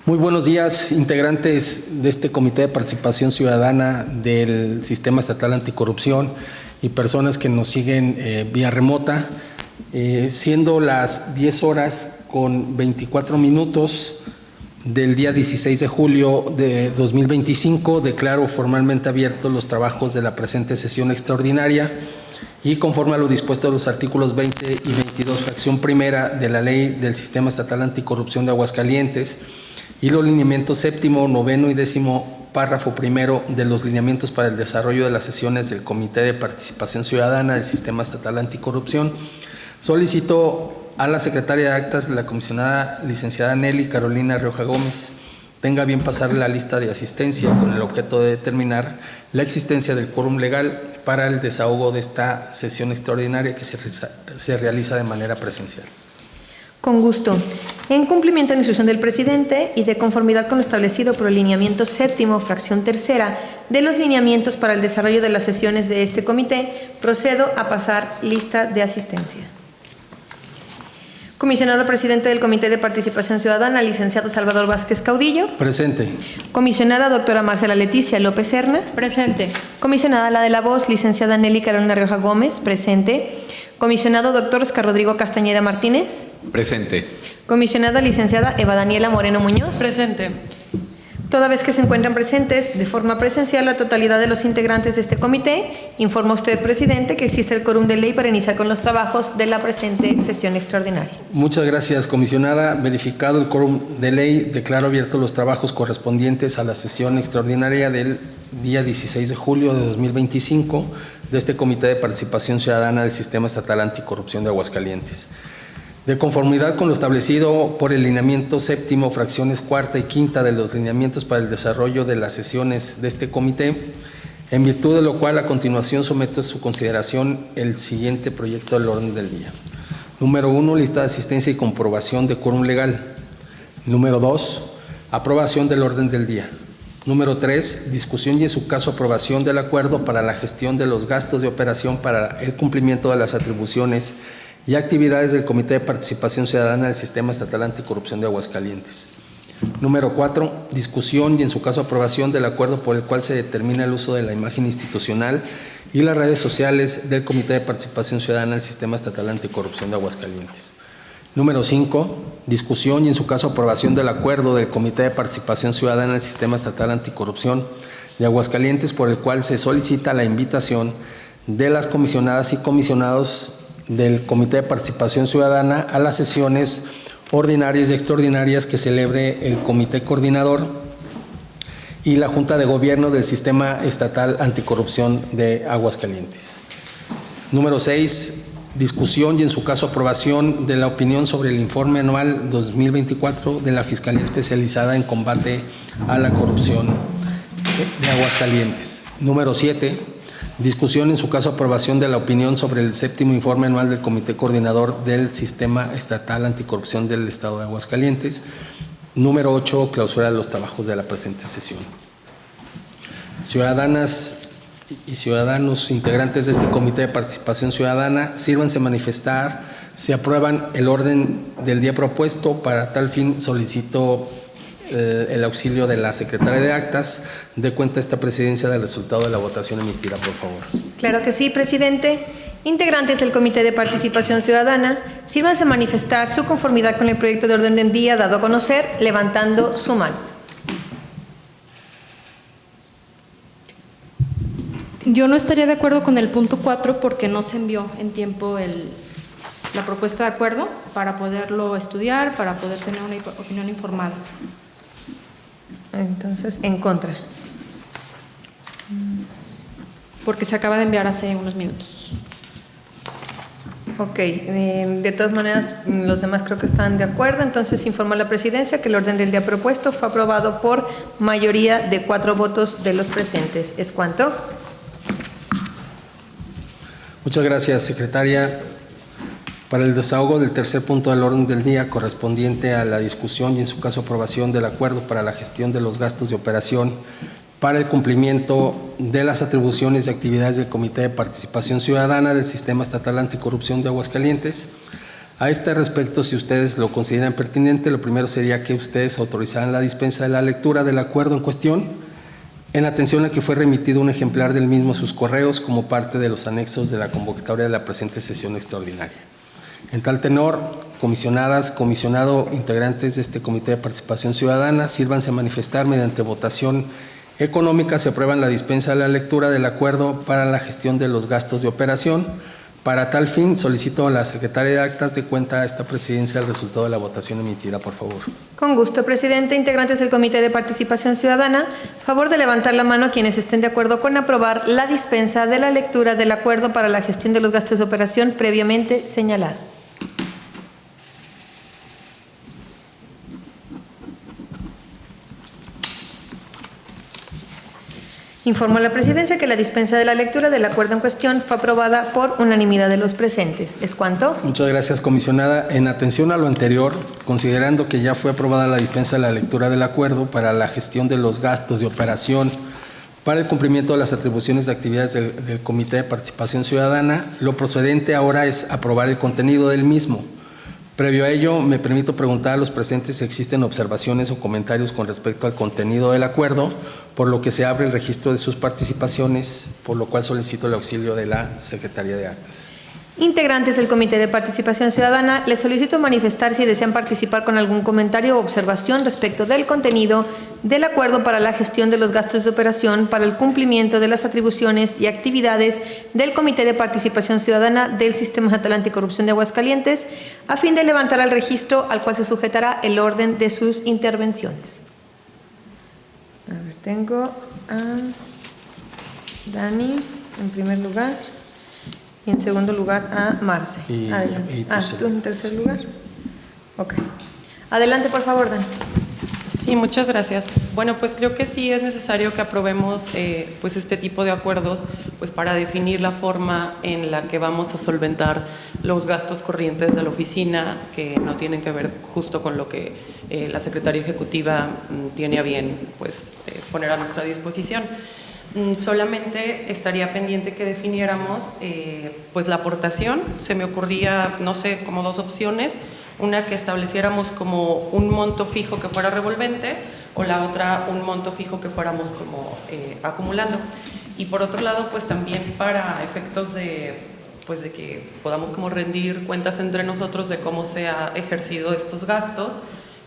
Muy buenos días, integrantes de este Comité de Participación Ciudadana del Sistema Estatal Anticorrupción y personas que nos siguen vía remota. Siendo las 10 horas con 24 minutos del día 16 de julio de 2025, declaro formalmente abiertos los trabajos de la presente sesión extraordinaria y conforme a lo dispuesto de los artículos 20 y 22, fracción primera de la Ley del Sistema Estatal Anticorrupción de Aguascalientes y los lineamientos séptimo, noveno y décimo párrafo primero de los lineamientos para el desarrollo de las sesiones del Comité de Participación Ciudadana del Sistema Estatal Anticorrupción, solicito a la secretaria de actas de la comisionada licenciada Nelly Carolina Rioja Gómez tenga bien pasar la lista de asistencia con el objeto de determinar la existencia del quórum legal para el desahogo de esta sesión extraordinaria que se realiza de manera presencial. Con gusto. En cumplimiento de la instrucción del presidente y de conformidad con lo establecido por el lineamiento séptimo, fracción tercera, de los lineamientos para el desarrollo de las sesiones de este comité, procedo a pasar lista de asistencia. Comisionado presidente del Comité de Participación Ciudadana, licenciado Salvador Vázquez Caudillo. Presente. Comisionada doctora Marcela Leticia López Serna. Presente. Comisionada la de la voz, licenciada Nelly Carolina Rioja Gómez. Presente. Comisionado doctor Oscar Rodrigo Castañeda Martínez. Presente. Comisionada licenciada Eva Daniela Moreno Muñoz. Presente. Toda vez que se encuentran presentes de forma presencial la totalidad de los integrantes de este comité, informa usted, presidente, que existe el quórum de ley para iniciar con los trabajos de la presente sesión extraordinaria. Muchas gracias, comisionada. Verificado el quórum de ley, declaro abiertos los trabajos correspondientes a la sesión extraordinaria del día 16 de julio de 2025 de este Comité de Participación Ciudadana del Sistema Estatal Anticorrupción de Aguascalientes. De conformidad con lo establecido por el lineamiento séptimo, fracciones cuarta y quinta de los lineamientos para el desarrollo de las sesiones de este comité, en virtud de lo cual a continuación someto a su consideración el siguiente proyecto del orden del día. Número 1, lista de asistencia y comprobación de quórum legal. Número 2, aprobación del orden del día. Número 3, discusión y en su caso aprobación del acuerdo para la gestión de los gastos de operación para el cumplimiento de las atribuciones y actividades del Comité de Participación Ciudadana del Sistema Estatal Anticorrupción de Aguascalientes. Número 4, discusión y en su caso aprobación del acuerdo por el cual se determina el uso de la imagen institucional y las redes sociales del Comité de Participación Ciudadana del Sistema Estatal Anticorrupción de Aguascalientes. Número 5, discusión y en su caso aprobación del acuerdo del Comité de Participación Ciudadana del Sistema Estatal Anticorrupción de Aguascalientes por el cual se solicita la invitación de las comisionadas y comisionados del Comité de Participación Ciudadana a las sesiones ordinarias y extraordinarias que celebre el Comité Coordinador y la Junta de Gobierno del Sistema Estatal Anticorrupción de Aguascalientes. Número 6, discusión y en su caso aprobación de la opinión sobre el informe anual 2024 de la Fiscalía Especializada en Combate a la Corrupción de Aguascalientes. Número 7, discusión en su caso aprobación de la opinión sobre el séptimo informe anual del Comité Coordinador del Sistema Estatal Anticorrupción del Estado de Aguascalientes. Número 8, clausura de los trabajos de la presente sesión. Ciudadanas y ciudadanos integrantes de este Comité de Participación Ciudadana, sírvanse manifestar si aprueban el orden del día propuesto. Para tal fin solicito el auxilio de la secretaria de actas. De cuenta esta presidencia del resultado de la votación emitida, por favor. Claro que sí, presidente. Integrantes del Comité de Participación Ciudadana, sírvanse manifestar su conformidad con el proyecto de orden del día dado a conocer, levantando su mano. Yo no estaría de acuerdo con el punto 4 porque no se envió en tiempo la propuesta de acuerdo para poderlo estudiar, para poder tener una opinión informada. Entonces, en contra. Porque se acaba de enviar hace unos minutos. Ok, de todas maneras, los demás creo que están de acuerdo. Entonces, informa a la presidencia que el orden del día propuesto fue aprobado por mayoría de 4 votos de los presentes. ¿Es cuánto? Muchas gracias, secretaria. Para el desahogo del tercer punto del orden del día, correspondiente a la discusión y en su caso aprobación del acuerdo para la gestión de los gastos de operación para el cumplimiento de las atribuciones y actividades del Comité de Participación Ciudadana del Sistema Estatal Anticorrupción de Aguascalientes, A este respecto, si ustedes lo consideran pertinente, lo primero sería que ustedes autorizaran la dispensa de la lectura del acuerdo en cuestión, en atención a que fue remitido un ejemplar del mismo a sus correos como parte de los anexos de la convocatoria de la presente sesión extraordinaria. En tal tenor, comisionadas, comisionado, integrantes de este Comité de Participación Ciudadana, sírvanse a manifestar mediante votación económica se aprueban la dispensa de la lectura del acuerdo para la gestión de los gastos de operación. Para tal fin, solicito a la Secretaria de Actas de cuenta a esta presidencia el resultado de la votación emitida, por favor. Con gusto, presidente. Integrantes del Comité de Participación Ciudadana, favor de levantar la mano quienes estén de acuerdo con aprobar la dispensa de la lectura del acuerdo para la gestión de los gastos de operación previamente señalado. Informo a la presidencia que la dispensa de la lectura del acuerdo en cuestión fue aprobada por unanimidad de los presentes. ¿Es cuanto? Muchas gracias, comisionada. En atención a lo anterior, considerando que ya fue aprobada la dispensa de la lectura del acuerdo para la gestión de los gastos de operación para el cumplimiento de las atribuciones de actividades del Comité de Participación Ciudadana, lo procedente ahora es aprobar el contenido del mismo. Previo a ello, me permito preguntar a los presentes si existen observaciones o comentarios con respecto al contenido del acuerdo, por lo que se abre el registro de sus participaciones, por lo cual solicito el auxilio de la Secretaría de Actas. Integrantes del Comité de Participación Ciudadana, les solicito manifestar si desean participar con algún comentario o observación respecto del contenido del acuerdo para la gestión de los gastos de operación para el cumplimiento de las atribuciones y actividades del Comité de Participación Ciudadana del Sistema Estatal Anticorrupción de Aguascalientes, a fin de levantar al registro al cual se sujetará el orden de sus intervenciones. A ver, tengo a Dani en primer lugar. Y en segundo lugar a Marce. Adelante. ¿Tú en tercer lugar? Ok. Adelante, por favor, Dani. Sí, muchas gracias. Bueno, pues creo que sí es necesario que aprobemos pues este tipo de acuerdos pues para definir la forma en la que vamos a solventar los gastos corrientes de la oficina que no tienen que ver justo con lo que la Secretaría Ejecutiva tiene a bien pues poner a nuestra disposición. Solamente estaría pendiente que definiéramos pues la aportación. Se me ocurría, no sé, como dos opciones. Una, que estableciéramos como un monto fijo que fuera revolvente, o la otra, un monto fijo que fuéramos como acumulando. Y por otro lado, pues también para efectos de que podamos como rendir cuentas entre nosotros de cómo se ha ejercido estos gastos,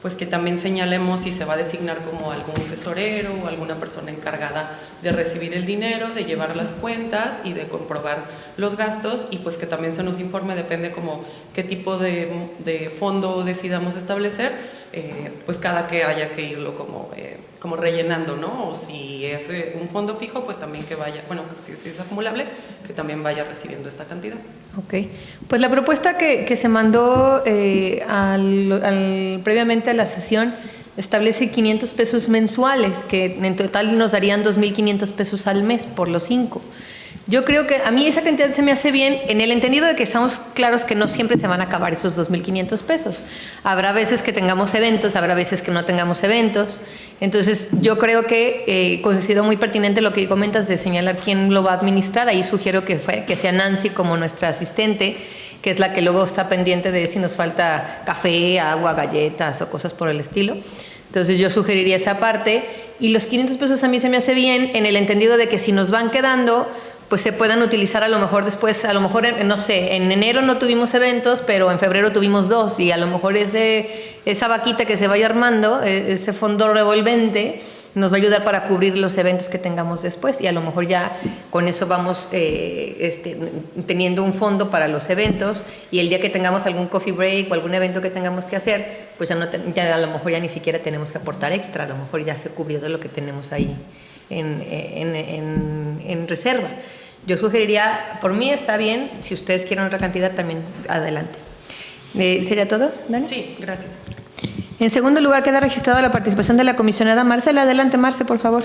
pues que también señalemos si se va a designar como algún tesorero o alguna persona encargada de recibir el dinero, de llevar las cuentas y de comprobar los gastos, y pues que también se nos informe, depende como qué tipo de fondo decidamos establecer, pues cada que haya que irlo como rellenando, ¿no? O si es un fondo fijo, pues también que vaya, bueno, si es acumulable, que también vaya recibiendo esta cantidad. Ok, pues la propuesta que se mandó previamente a la sesión establece 500 pesos mensuales, que en total nos darían 2,500 pesos al mes por los 5. Yo creo que a mí esa cantidad se me hace bien, en el entendido de que estamos claros que no siempre se van a acabar esos 2,500 pesos. Habrá veces que tengamos eventos, habrá veces que no tengamos eventos. Entonces, yo creo que considero muy pertinente lo que comentas de señalar quién lo va a administrar. Ahí sugiero que sea Nancy como nuestra asistente, que es la que luego está pendiente de si nos falta café, agua, galletas o cosas por el estilo. Entonces, yo sugeriría esa parte. Y los 500 pesos a mí se me hace bien en el entendido de que si nos van quedando, pues se puedan utilizar a lo mejor después, a lo mejor, no sé, en enero no tuvimos eventos, pero en febrero tuvimos 2, y a lo mejor esa vaquita que se vaya armando, ese fondo revolvente, nos va a ayudar para cubrir los eventos que tengamos después, y a lo mejor ya con eso vamos teniendo un fondo para los eventos, y el día que tengamos algún coffee break o algún evento que tengamos que hacer, pues ya a lo mejor ya ni siquiera tenemos que aportar extra, a lo mejor ya se cubrió de lo que tenemos ahí en reserva. Yo sugeriría, por mí está bien, si ustedes quieren otra cantidad también, adelante. ¿Sería todo, Dani? Sí, gracias. En segundo lugar, queda registrada la participación de la comisionada Marcela. Adelante, Marce, por favor.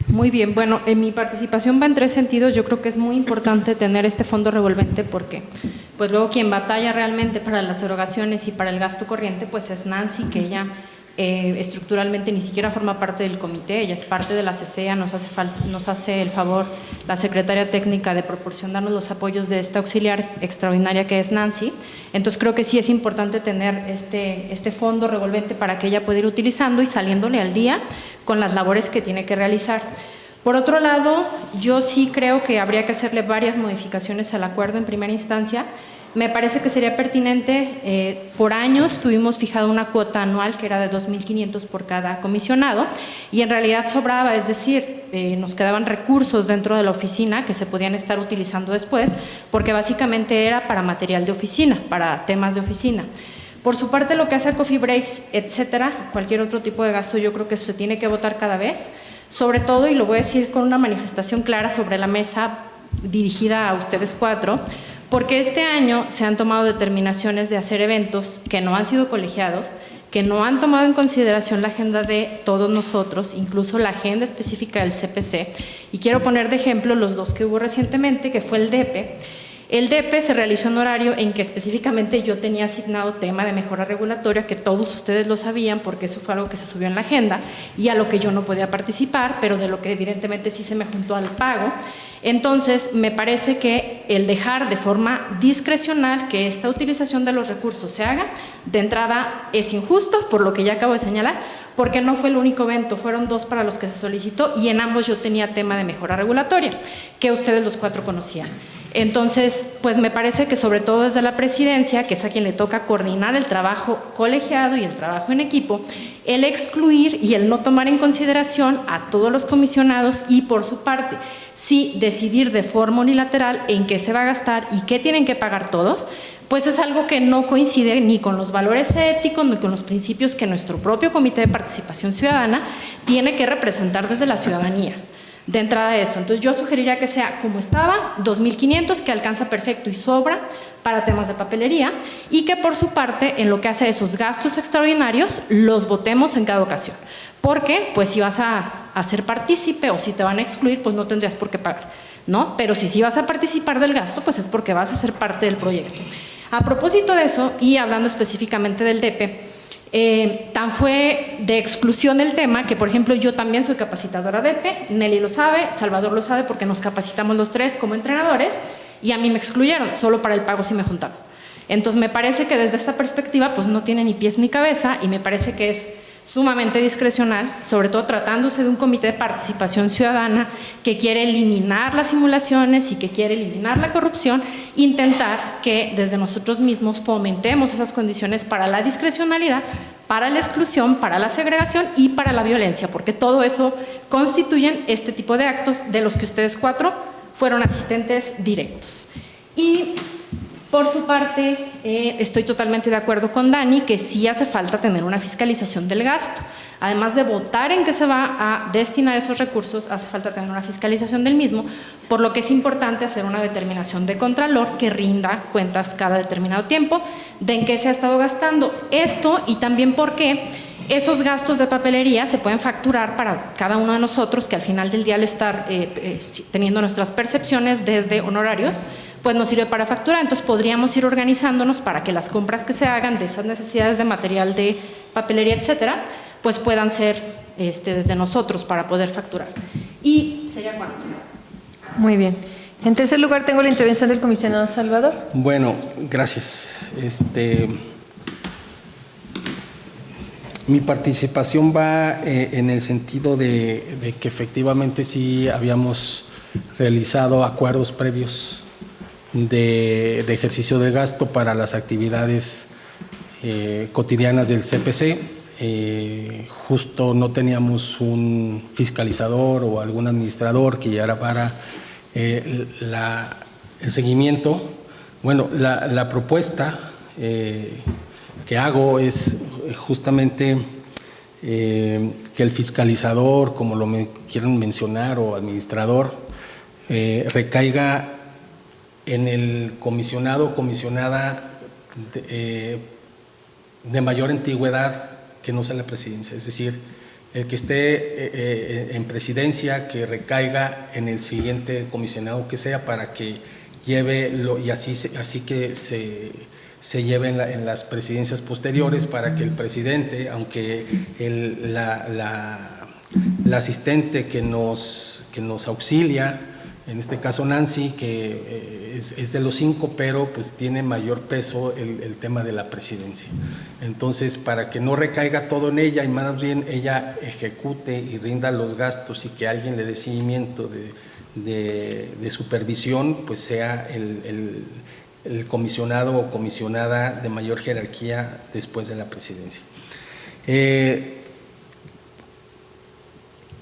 Muy bien, bueno, mi participación va en 3 sentidos. Yo creo que es muy importante tener este fondo revolvente porque pues luego quien batalla realmente para las erogaciones y para el gasto corriente pues es Nancy, que ella estructuralmente ni siquiera forma parte del comité, ella es parte de la CCEA, nos hace el favor la secretaria técnica de proporcionarnos los apoyos de esta auxiliar extraordinaria que es Nancy. Entonces creo que sí es importante tener este fondo revolvente para que ella pueda ir utilizando y saliéndole al día con las labores que tiene que realizar. Por otro lado, yo sí creo que habría que hacerle varias modificaciones al acuerdo en primera instancia. Me parece que sería pertinente, por años tuvimos fijado una cuota anual que era de 2.500 por cada comisionado y en realidad sobraba, es decir, nos quedaban recursos dentro de la oficina que se podían estar utilizando después, porque básicamente era para material de oficina, para temas de oficina. Por su parte, lo que hace a coffee breaks, etcétera, cualquier otro tipo de gasto, yo creo que eso se tiene que votar cada vez, sobre todo, y lo voy a decir con una manifestación clara sobre la mesa dirigida a ustedes cuatro, porque este año se han tomado determinaciones de hacer eventos que no han sido colegiados, que no han tomado en consideración la agenda de todos nosotros, incluso la agenda específica del CPC. Y quiero poner de ejemplo los dos que hubo recientemente, que fue el DEPE. El DEPE se realizó en horario en que específicamente yo tenía asignado tema de mejora regulatoria, que todos ustedes lo sabían porque eso fue algo que se subió en la agenda y a lo que yo no podía participar, pero de lo que evidentemente sí se me juntó al pago. Entonces, me parece que el dejar de forma discrecional que esta utilización de los recursos se haga, de entrada es injusto, por lo que ya acabo de señalar, porque no fue el único evento, fueron 2 para los que se solicitó y en ambos yo tenía tema de mejora regulatoria, que ustedes los 4 conocían. Entonces, pues me parece que sobre todo desde la presidencia, que es a quien le toca coordinar el trabajo colegiado y el trabajo en equipo, el excluir y el no tomar en consideración a todos los comisionados y por su parte, sí decidir de forma unilateral en qué se va a gastar y qué tienen que pagar todos, pues es algo que no coincide ni con los valores éticos ni con los principios que nuestro propio Comité de Participación Ciudadana tiene que representar desde la ciudadanía. De entrada eso, entonces yo sugeriría que sea como estaba, 2.500, que alcanza perfecto y sobra para temas de papelería, y que por su parte, en lo que hace a esos gastos extraordinarios, los votemos en cada ocasión. Porque, pues si vas a ser partícipe o si te van a excluir, pues no tendrías por qué pagar, ¿no? Pero si vas a participar del gasto, pues es porque vas a ser parte del proyecto. A propósito de eso, y hablando específicamente del DEPE, tan fue de exclusión el tema que, por ejemplo, yo también soy capacitadora DEPE, Nelly lo sabe, Salvador lo sabe porque nos capacitamos los 3 como entrenadores y a mí me excluyeron, solo para el pago sí me juntaron. Entonces me parece que desde esta perspectiva pues no tiene ni pies ni cabeza y me parece que es sumamente discrecional, sobre todo tratándose de un comité de participación ciudadana que quiere eliminar las simulaciones y que quiere eliminar la corrupción, intentar que desde nosotros mismos fomentemos esas condiciones para la discrecionalidad, para la exclusión, para la segregación y para la violencia, porque todo eso constituyen este tipo de actos de los que ustedes 4 fueron asistentes directos. Y por su parte, estoy totalmente de acuerdo con Dani que sí hace falta tener una fiscalización del gasto. Además de votar en qué se va a destinar esos recursos, hace falta tener una fiscalización del mismo, por lo que es importante hacer una determinación de contralor que rinda cuentas cada determinado tiempo de en qué se ha estado gastando esto y también porque esos gastos de papelería se pueden facturar para cada uno de nosotros, que al final del día al estar teniendo nuestras percepciones desde honorarios, pues nos sirve para facturar. Entonces podríamos ir organizándonos para que las compras que se hagan de esas necesidades de material de papelería, etcétera, pues puedan ser desde nosotros para poder facturar. ¿Y sería cuánto? Muy bien. En tercer lugar tengo la intervención del comisionado Salvador. Bueno, gracias. Mi participación va en el sentido de que efectivamente sí habíamos realizado acuerdos previos de ejercicio de gasto para las actividades cotidianas del CPC. Justo no teníamos un fiscalizador o algún administrador que llevara para el seguimiento. Bueno, la propuesta que hago es justamente que el fiscalizador, como lo quieran mencionar, o administrador, recaiga en el comisionado o comisionada de mayor antigüedad que no sea la presidencia, es decir, el que esté en presidencia, que recaiga en el siguiente comisionado que sea, para que lleve y así que se se lleve en las presidencias posteriores para que el presidente, aunque la asistente que nos auxilia, en este caso Nancy, que es de los 5, pero pues tiene mayor peso el tema de la presidencia. Entonces, para que no recaiga todo en ella y más bien ella ejecute y rinda los gastos y que alguien le dé seguimiento de supervisión, pues sea el comisionado o comisionada de mayor jerarquía después de la presidencia.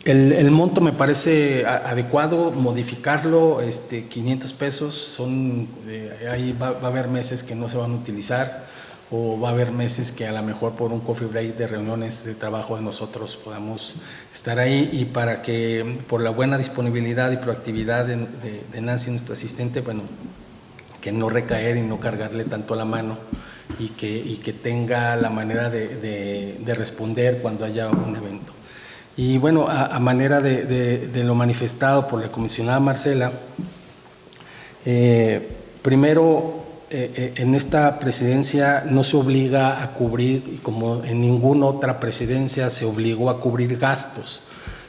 El monto me parece adecuado, modificarlo, 500 pesos, ahí va a haber meses que no se van a utilizar, o va a haber meses que a lo mejor por un coffee break de reuniones de trabajo de nosotros podamos estar ahí, y para que por la buena disponibilidad y proactividad de Nancy, nuestra asistente, bueno, que no recaer y no cargarle tanto a la mano, y que tenga la manera de responder cuando haya un evento. Y bueno, a manera de lo manifestado por la comisionada Marcela, primero, en esta presidencia no se obliga a cubrir, como en ninguna otra presidencia se obligó a cubrir gastos.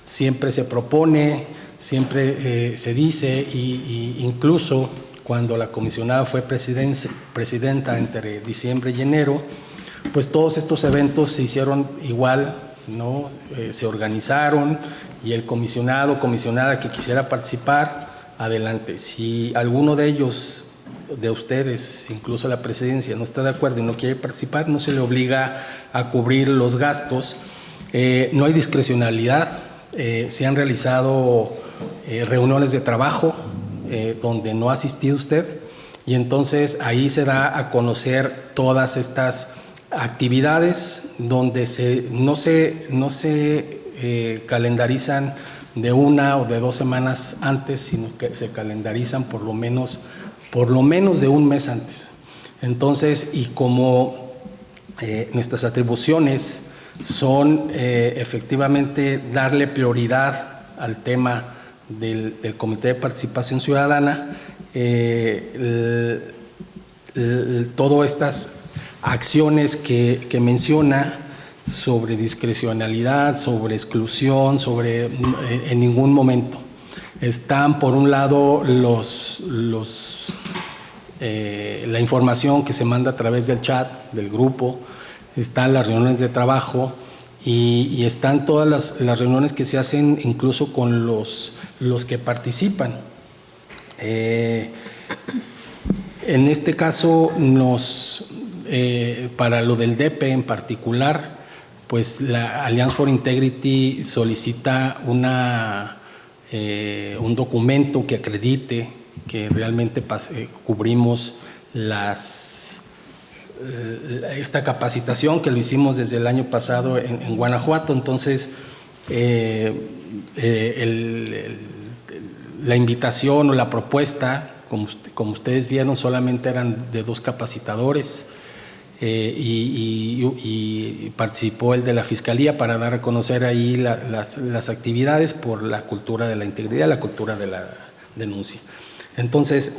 Siempre se propone, siempre se dice, y incluso cuando la comisionada fue presidenta entre diciembre y enero, pues todos estos eventos se hicieron igual, ¿no? Se organizaron, y el comisionado o comisionada que quisiera participar, adelante. Si alguno de ellos, de ustedes, incluso la presidencia, no está de acuerdo y no quiere participar, no se le obliga a cubrir los gastos. No hay discrecionalidad. Se han realizado reuniones de trabajo donde no ha asistido usted, y entonces ahí se da a conocer todas estas actividades donde no se calendarizan de 1 o de 2 semanas antes, sino que se calendarizan por lo menos de un mes antes. Entonces, y como nuestras atribuciones son efectivamente darle prioridad al tema del Comité de Participación Ciudadana, todas estas acciones que menciona sobre discrecionalidad, sobre exclusión, en ningún momento están, por un lado, la información que se manda a través del chat del grupo, están las reuniones de trabajo, y están todas las reuniones que se hacen incluso con los que participan. En este caso, para lo del DEPE en particular, pues la Alliance for Integrity solicita un documento que acredite que realmente cubrimos esta capacitación, que lo hicimos desde el año pasado en Guanajuato. Entonces, la invitación o la propuesta, como ustedes vieron, solamente eran de 2 capacitadores, y participó el de la Fiscalía para dar a conocer ahí las actividades por la cultura de la integridad, la cultura de la denuncia. Entonces,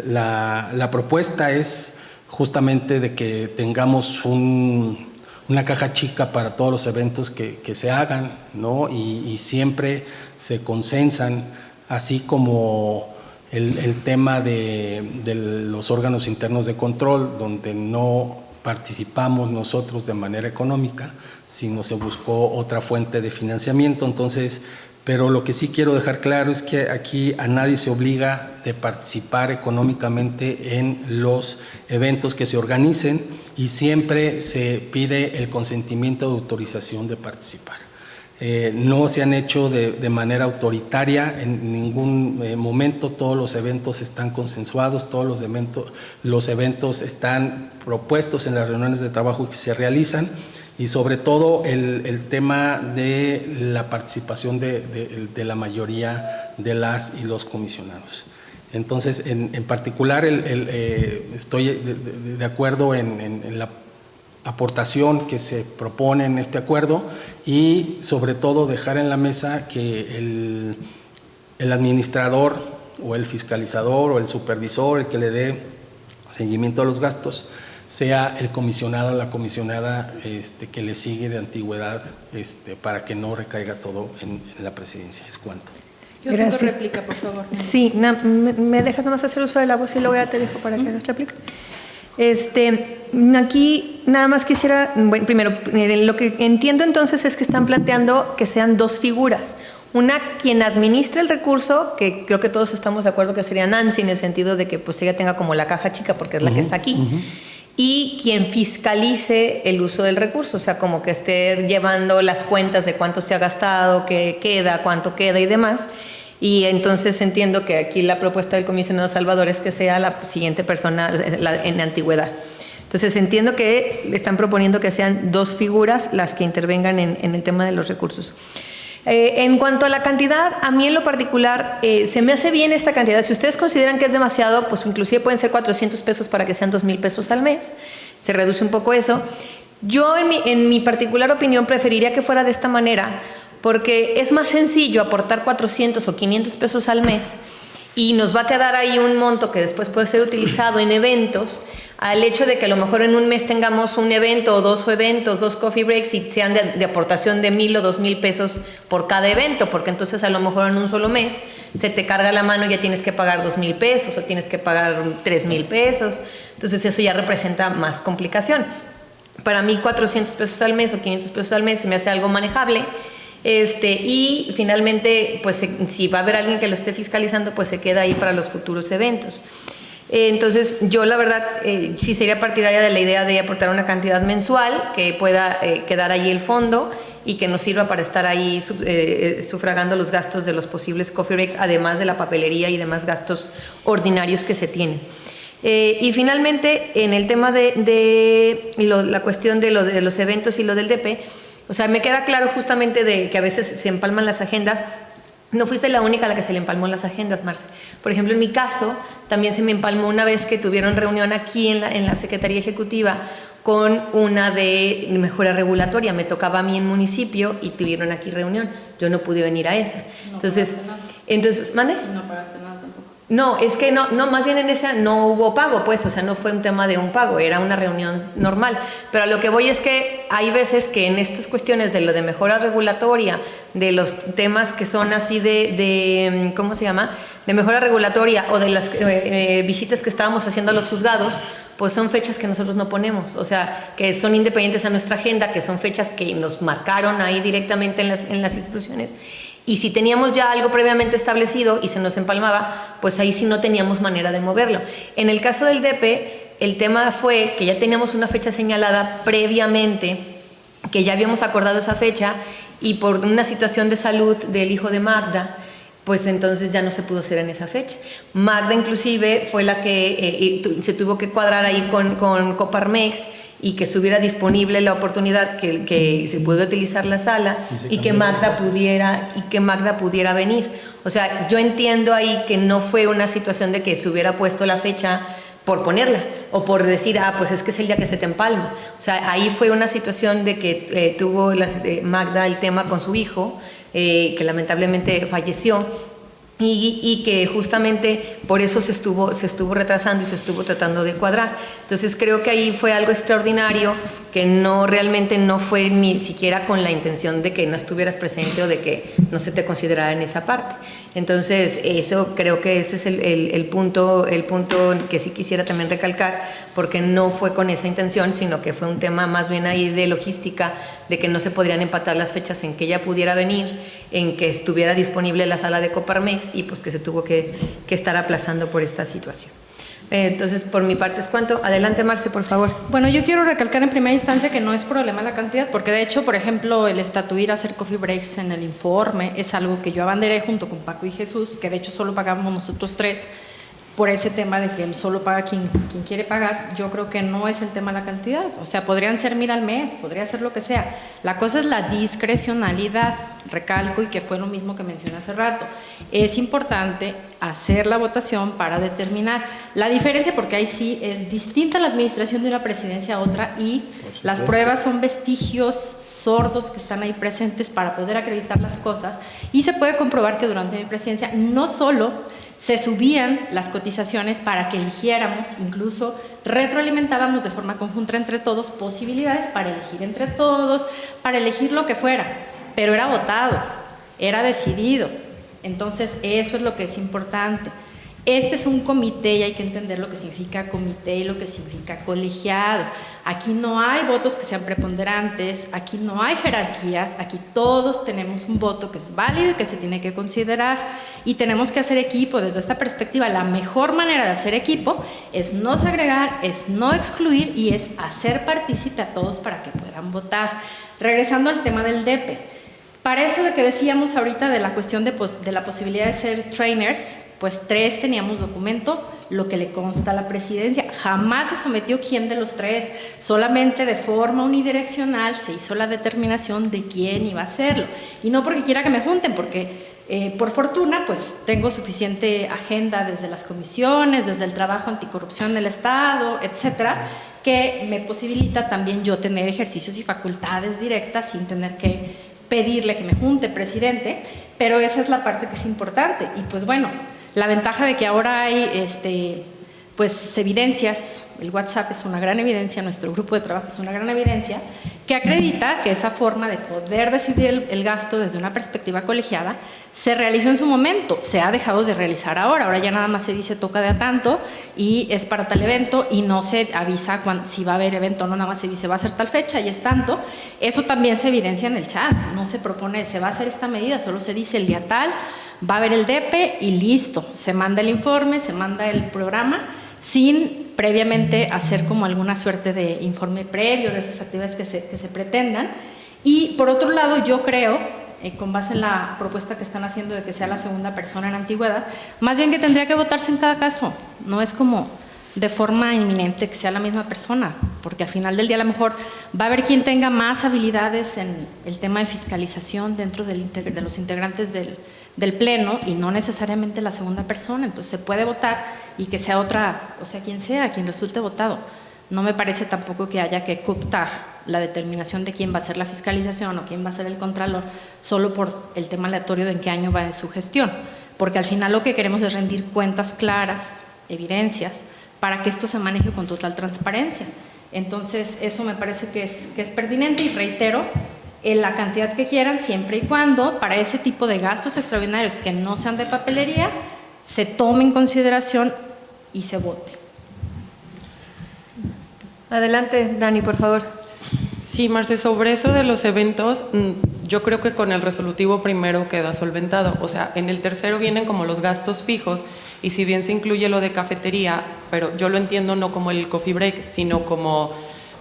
la propuesta es justamente de que tengamos una caja chica para todos los eventos que se hagan, ¿no? Y siempre se consensan, así como el tema de los órganos internos de control, donde no participamos nosotros de manera económica, sino se buscó otra fuente de financiamiento. Entonces, pero lo que sí quiero dejar claro es que aquí a nadie se obliga de participar económicamente en los eventos que se organicen, y siempre se pide el consentimiento de autorización de participar. No se han hecho de manera autoritaria en ningún momento. Todos los eventos están consensuados, todos los eventos están propuestos en las reuniones de trabajo que se realizan, y sobre todo el tema de la participación de la mayoría de las y los comisionados. Entonces, en particular, estoy de acuerdo en la aportación que se propone en este acuerdo, y sobre todo dejar en la mesa que el administrador o el fiscalizador o el supervisor, el que le dé seguimiento a los gastos sea el comisionado o la comisionada que le sigue de antigüedad para que no recaiga todo en la presidencia. Es cuanto. Yo tengo Gracias. réplica, por favor. Sí, ¿me dejas nomás hacer uso de la voz y luego ya te dejo para que hagas réplica? Aquí nada más quisiera, bueno, primero, lo que entiendo entonces es que están planteando que sean dos figuras. Una, quien administra el recurso, que creo que todos estamos de acuerdo que sería Nancy, en el sentido de que pues ella tenga como la caja chica porque es la que está aquí. Y quien fiscalice el uso del recurso, o sea, como que esté llevando las cuentas de cuánto se ha gastado, qué queda, cuánto queda y demás. Y entonces entiendo que aquí la propuesta del comisionado Salvador es que sea la siguiente persona en antigüedad. Entonces entiendo que le están proponiendo que sean dos figuras las que intervengan en el tema de los recursos. En cuanto a la cantidad, a mí en lo particular se me hace bien esta cantidad. Si ustedes consideran que es demasiado, pues inclusive pueden ser 400 pesos para que sean 2,000 pesos al mes. Se reduce un poco eso. Yo en mi particular opinión preferiría que fuera de esta manera, porque es más sencillo aportar 400 o 500 pesos al mes y nos va a quedar ahí un monto que después puede ser utilizado en eventos, al hecho de que a lo mejor en un mes tengamos un evento o dos eventos, 2 coffee breaks y sean de aportación de 1,000 o 2,000 pesos por cada evento, porque entonces a lo mejor en un solo mes se te carga la mano y ya tienes que pagar 2,000 pesos o tienes que pagar 3,000 pesos, entonces eso ya representa más complicación. Para mí 400 pesos al mes o 500 pesos al mes se me hace algo manejable. Y finalmente, pues si va a haber alguien que lo esté fiscalizando, pues se queda ahí para los futuros eventos. Entonces, yo la verdad sí sería partidaria de la idea de aportar una cantidad mensual que pueda quedar ahí el fondo y que nos sirva para estar ahí sufragando los gastos de los posibles coffee breaks, además de la papelería y demás gastos ordinarios que se tienen. Y finalmente, en el tema de la cuestión de los eventos y lo del DP, o sea, me queda claro justamente de que a veces se empalman las agendas. No fuiste la única a la que se le empalmó las agendas, Marce. Por ejemplo, en mi caso, también se me empalmó una vez que tuvieron reunión aquí en la Secretaría Ejecutiva con una de mejora regulatoria. Me tocaba a mí en municipio y tuvieron aquí reunión. Yo no pude venir a esa. Entonces, ¿mande? No pagaste nada tampoco. No, es que no, más bien en esa no hubo pago, pues, o sea, no fue un tema de un pago, era una reunión normal. Pero a lo que voy es que hay veces que en estas cuestiones de lo de mejora regulatoria, de los temas que son así de ¿cómo se llama? De mejora regulatoria o de las visitas que estábamos haciendo a los juzgados, pues son fechas que nosotros no ponemos, o sea, que son independientes a nuestra agenda, que son fechas que nos marcaron ahí directamente en las instituciones. Y si teníamos ya algo previamente establecido y se nos empalmaba, pues ahí sí no teníamos manera de moverlo. En el caso del DP, el tema fue que ya teníamos una fecha señalada previamente, que ya habíamos acordado esa fecha y por una situación de salud del hijo de Magda, pues entonces ya no se pudo hacer en esa fecha. Magda inclusive fue la que se tuvo que cuadrar ahí con Coparmex y que estuviera disponible la oportunidad que se pudiera utilizar la sala y que Magda pudiera venir. O sea, yo entiendo ahí que no fue una situación de que se hubiera puesto la fecha por ponerla o por decir, pues es que es el día que se te empalma. O sea, ahí fue una situación de que tuvo Magda el tema con su hijo, que lamentablemente falleció, y que justamente por eso se estuvo retrasando y se estuvo tratando de cuadrar. Entonces creo que ahí fue algo extraordinario que realmente no fue ni siquiera con la intención de que no estuvieras presente o de que no se te considerara en esa parte. Entonces eso creo que ese es el punto que sí quisiera también recalcar, porque no fue con esa intención, sino que fue un tema más bien ahí de logística, de que no se podrían empatar las fechas en que ella pudiera venir, en que estuviera disponible la sala de Coparmex y pues que se tuvo que estar aplazando por esta situación. Entonces, por mi parte es cuanto. Adelante, Marce, por favor. Bueno, yo quiero recalcar en primera instancia que no es problema la cantidad, porque de hecho, por ejemplo, el estatuir hacer coffee breaks en el informe es algo que yo abanderé junto con Paco y Jesús, que de hecho solo pagamos nosotros 3, por ese tema de que solo paga quien quiere pagar. Yo creo que no es el tema de la cantidad, o sea, podrían ser 1,000 al mes, podría ser lo que sea. La cosa es la discrecionalidad, recalco, y que fue lo mismo que mencioné hace rato. Es importante hacer la votación para determinar la diferencia, porque ahí sí es distinta la administración de una presidencia a otra y las pruebas son vestigios sordos que están ahí presentes para poder acreditar las cosas, y se puede comprobar que durante mi presidencia no solo se subían las cotizaciones para que eligiéramos, incluso retroalimentábamos de forma conjunta entre todos posibilidades para elegir entre todos, para elegir lo que fuera, pero era votado, era decidido. Entonces eso es lo que es importante. Este es un comité y hay que entender lo que significa comité y lo que significa colegiado. Aquí no hay votos que sean preponderantes, aquí no hay jerarquías, aquí todos tenemos un voto que es válido y que se tiene que considerar y tenemos que hacer equipo. Desde esta perspectiva, la mejor manera de hacer equipo es no segregar, es no excluir y es hacer partícipe a todos para que puedan votar. Regresando al tema del DEPE. Para eso de que decíamos ahorita de la cuestión de la posibilidad de ser trainers, pues 3 teníamos documento, lo que le consta a la presidencia. Jamás se sometió quién de los 3, solamente de forma unidireccional se hizo la determinación de quién iba a hacerlo. Y no porque quiera que me junten, porque por fortuna pues tengo suficiente agenda desde las comisiones, desde el trabajo anticorrupción del Estado, etcétera, que me posibilita también yo tener ejercicios y facultades directas sin tener que pedirle que me junte, presidente, pero esa es la parte que es importante. Y pues bueno, la ventaja de que ahora hay pues evidencias, el WhatsApp es una gran evidencia, nuestro grupo de trabajo es una gran evidencia, que acredita que esa forma de poder decidir el gasto desde una perspectiva colegiada se realizó en su momento, se ha dejado de realizar ahora ya nada más se dice toca de a tanto y es para tal evento y no se avisa si va a haber evento, no nada más se dice va a ser tal fecha y es tanto. Eso también se evidencia en el chat, no se propone se va a hacer esta medida, solo se dice el día tal, va a haber el DEPE y listo, se manda el informe, se manda el programa sin previamente hacer como alguna suerte de informe previo de esas actividades que se pretendan. Y por otro lado yo creo, con base en la propuesta que están haciendo de que sea la segunda persona en antigüedad, más bien que tendría que votarse en cada caso, no es como de forma inminente que sea la misma persona, porque al final del día a lo mejor va a haber quien tenga más habilidades en el tema de fiscalización dentro de los integrantes del pleno y no necesariamente la segunda persona, entonces se puede votar y que sea otra, o sea, quien sea, quien resulte votado. No me parece tampoco que haya que cooptar la determinación de quién va a hacer la fiscalización o quién va a ser el contralor solo por el tema aleatorio de en qué año va en su gestión, porque al final lo que queremos es rendir cuentas claras, evidencias, para que esto se maneje con total transparencia. Entonces eso me parece que es pertinente y reitero, en la cantidad que quieran, siempre y cuando para ese tipo de gastos extraordinarios que no sean de papelería, se tome en consideración y se vote. Adelante, Dani, por favor. Sí, Marce, sobre eso de los eventos, yo creo que con el resolutivo primero queda solventado. O sea, en el tercero vienen como los gastos fijos y si bien se incluye lo de cafetería, pero yo lo entiendo no como el coffee break, sino como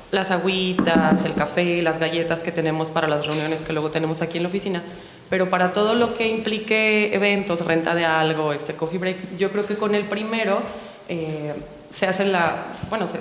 las agüitas, el café, las galletas que tenemos para las reuniones que luego tenemos aquí en la oficina, pero para todo lo que implique eventos, renta de algo, coffee break, yo creo que con el primero se hace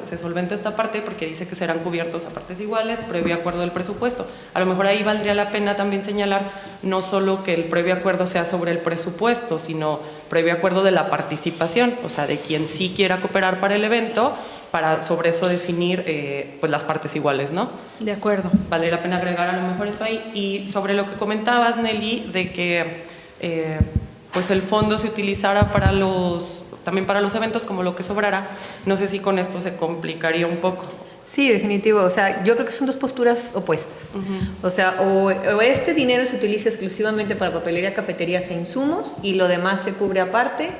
se solventa esta parte porque dice que serán cubiertos a partes iguales, previo acuerdo del presupuesto. A lo mejor ahí valdría la pena también señalar no solo que el previo acuerdo sea sobre el presupuesto, sino previo acuerdo de la participación, o sea, de quien sí quiera cooperar para el evento, para sobre eso definir pues las partes iguales, ¿no? De acuerdo. Valdría la pena agregar a lo mejor eso ahí. Y sobre lo que comentabas, Nelly, de que pues el fondo se utilizara también para los eventos como lo que sobrara, no sé si con esto se complicaría un poco. Sí, definitivo. O sea, yo creo que son dos posturas opuestas. O sea, o este dinero se utiliza exclusivamente para papelería, cafeterías e insumos y lo demás se cubre aparte,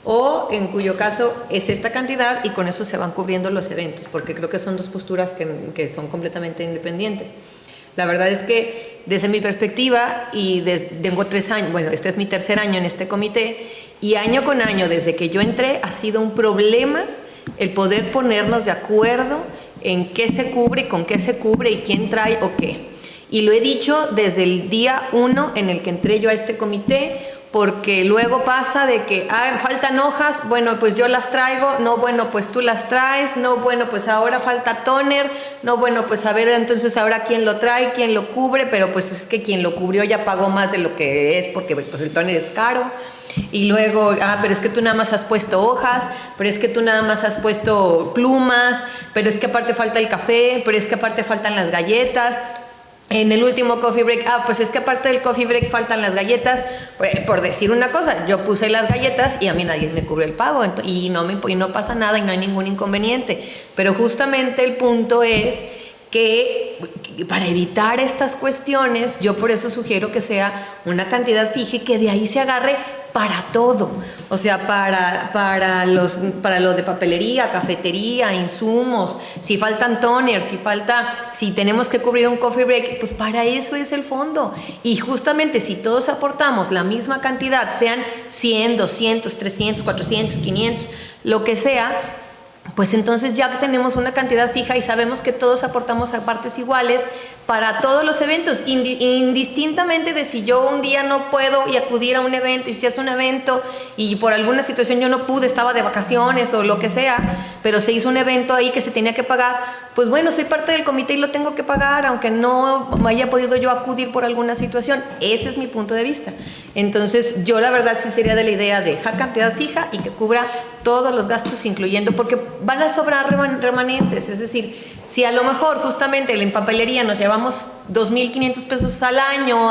o en cuyo caso es esta cantidad y con eso se van cubriendo los eventos, porque creo que son dos posturas que son completamente independientes. La verdad es que desde mi perspectiva, y tengo 3 años, bueno, este es mi tercer año en este comité, y año con año, desde que yo entré, ha sido un problema el poder ponernos de acuerdo en qué se cubre y con qué se cubre y quién trae o qué. Y lo he dicho desde el día 1 en el que entré yo a este comité, porque luego pasa de que faltan hojas, bueno, pues yo las traigo, no, bueno, pues tú las traes, no, bueno, pues ahora falta tóner, no, bueno, pues a ver, entonces ahora quién lo trae, quién lo cubre, pero pues es que quien lo cubrió ya pagó más de lo que es, porque pues el tóner es caro. Y luego, pero es que tú nada más has puesto hojas, pero es que tú nada más has puesto plumas, pero es que aparte falta el café, pero es que aparte faltan las galletas. en el último coffee break, pues es que aparte del coffee break faltan las galletas, por decir una cosa, yo puse las galletas y a mí nadie me cubrió el pago y no pasa nada y no hay ningún inconveniente. Pero justamente el punto es que para evitar estas cuestiones, yo por eso sugiero que sea una cantidad fija y que de ahí se agarre para todo, o sea, para lo de papelería, cafetería, insumos, si faltan toners, si tenemos que cubrir un coffee break, pues para eso es el fondo. Y justamente si todos aportamos la misma cantidad, sean 100, 200, 300, 400, 500, lo que sea, pues entonces ya tenemos una cantidad fija y sabemos que todos aportamos a partes iguales para todos los eventos, indistintamente de si yo un día no puedo y acudir a un evento, y si es un evento y por alguna situación yo no pude, estaba de vacaciones o lo que sea, pero se hizo un evento ahí que se tenía que pagar, pues bueno, soy parte del comité y lo tengo que pagar, aunque no haya podido yo acudir por alguna situación. Ese es mi punto de vista. Entonces, yo la verdad sí sería de la idea de dejar cantidad fija y que cubra todos los gastos, incluyendo, porque van a sobrar remanentes, es decir, si a lo mejor justamente en papelería nos llevamos 2,500 pesos al año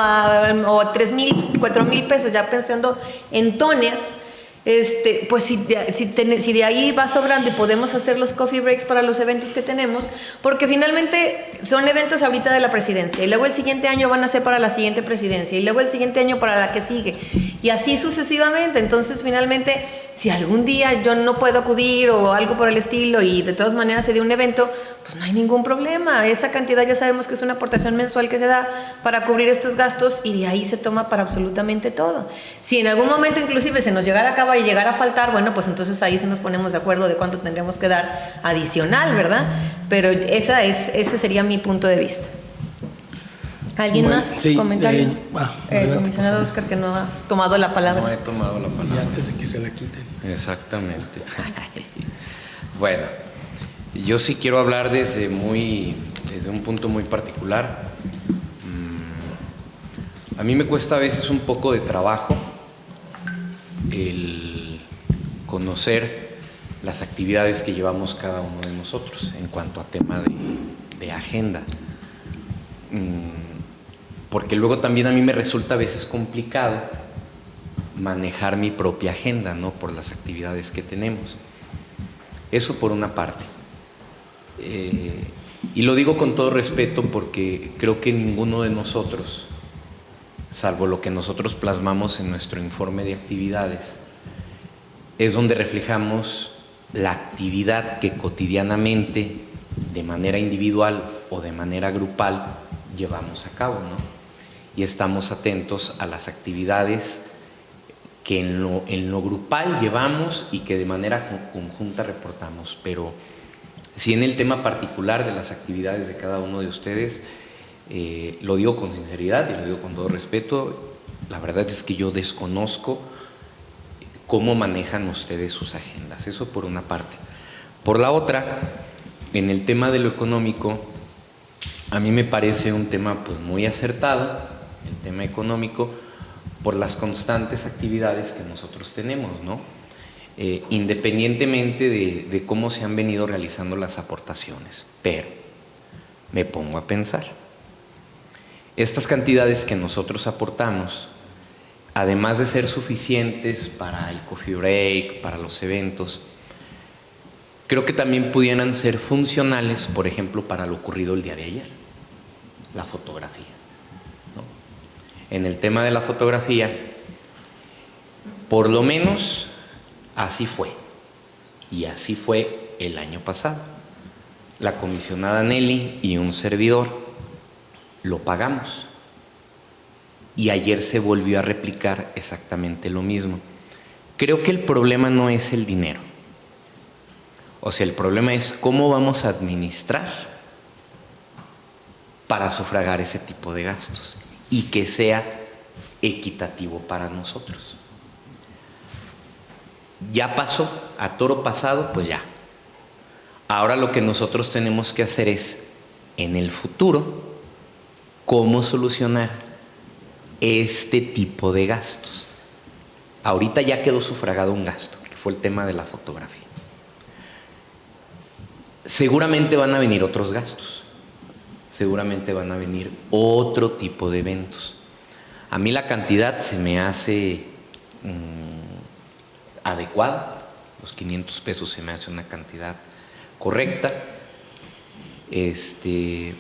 o 3,000, 4,000 pesos, ya pensando en toners, pues si de ahí va sobrando y podemos hacer los coffee breaks para los eventos que tenemos, porque finalmente son eventos ahorita de la presidencia y luego el siguiente año van a ser para la siguiente presidencia y luego el siguiente año para la que sigue y así sucesivamente. Entonces finalmente si algún día yo no puedo acudir o algo por el estilo y de todas maneras se dio un evento, pues no hay ningún problema. Esa cantidad ya sabemos que es una aportación mensual que se da para cubrir estos gastos y de ahí se toma para absolutamente todo. Si en algún momento inclusive se nos llegara a acabar y llegara a faltar, bueno, pues entonces ahí sí nos ponemos de acuerdo de cuánto tendremos que dar adicional, ¿verdad? Pero ese sería mi punto de vista. ¿Alguien más? Sí, ¿Comentario? adelante, comisionado Oscar, que no ha tomado la palabra. No he tomado la Y palabra. antes de que se la quiten. Exactamente. Bueno, yo sí quiero hablar desde un punto muy particular. A mí me cuesta a veces un poco de trabajo el conocer las actividades que llevamos cada uno de nosotros en cuanto a tema de agenda. Porque luego también a mí me resulta a veces complicado manejar mi propia agenda, ¿no? Por las actividades que tenemos. Eso por una parte. Y lo digo con todo respeto porque creo que ninguno de nosotros, salvo lo que nosotros plasmamos en nuestro informe de actividades, es donde reflejamos la actividad que cotidianamente, de manera individual o de manera grupal, llevamos a cabo, ¿no? Y estamos atentos a las actividades que en lo grupal llevamos y que de manera conjunta reportamos. Pero sí, en el tema particular de las actividades de cada uno de ustedes, lo digo con sinceridad y lo digo con todo respeto, la verdad es que yo desconozco cómo manejan ustedes sus agendas. Eso por una parte. Por la otra, en el tema de lo económico, a mí me parece un tema pues muy acertado, el tema económico, por las constantes actividades que nosotros tenemos, ¿no? Independientemente de cómo se han venido realizando las aportaciones. Pero me pongo a pensar, estas cantidades que nosotros aportamos, además de ser suficientes para el coffee break, para los eventos, creo que también pudieran ser funcionales, por ejemplo, para lo ocurrido el día de ayer, la fotografía, ¿no? En el tema de la fotografía, por lo menos así fue, y así fue el año pasado. La comisionada Nelly y un servidor lo pagamos, y ayer se volvió a replicar exactamente lo mismo. Creo que el problema no es el dinero, o sea, el problema es cómo vamos a administrar para sufragar ese tipo de gastos y que sea equitativo para nosotros. Ya pasó, a toro pasado, pues ya. Ahora lo que nosotros tenemos que hacer es, en el futuro, cómo solucionar este tipo de gastos. Ahorita ya quedó sufragado un gasto, que fue el tema de la fotografía. Seguramente van a venir otros gastos. seguramente van a venir otro tipo de eventos. A mí la cantidad se me hace adecuada, los 500 pesos se me hace una cantidad correcta. En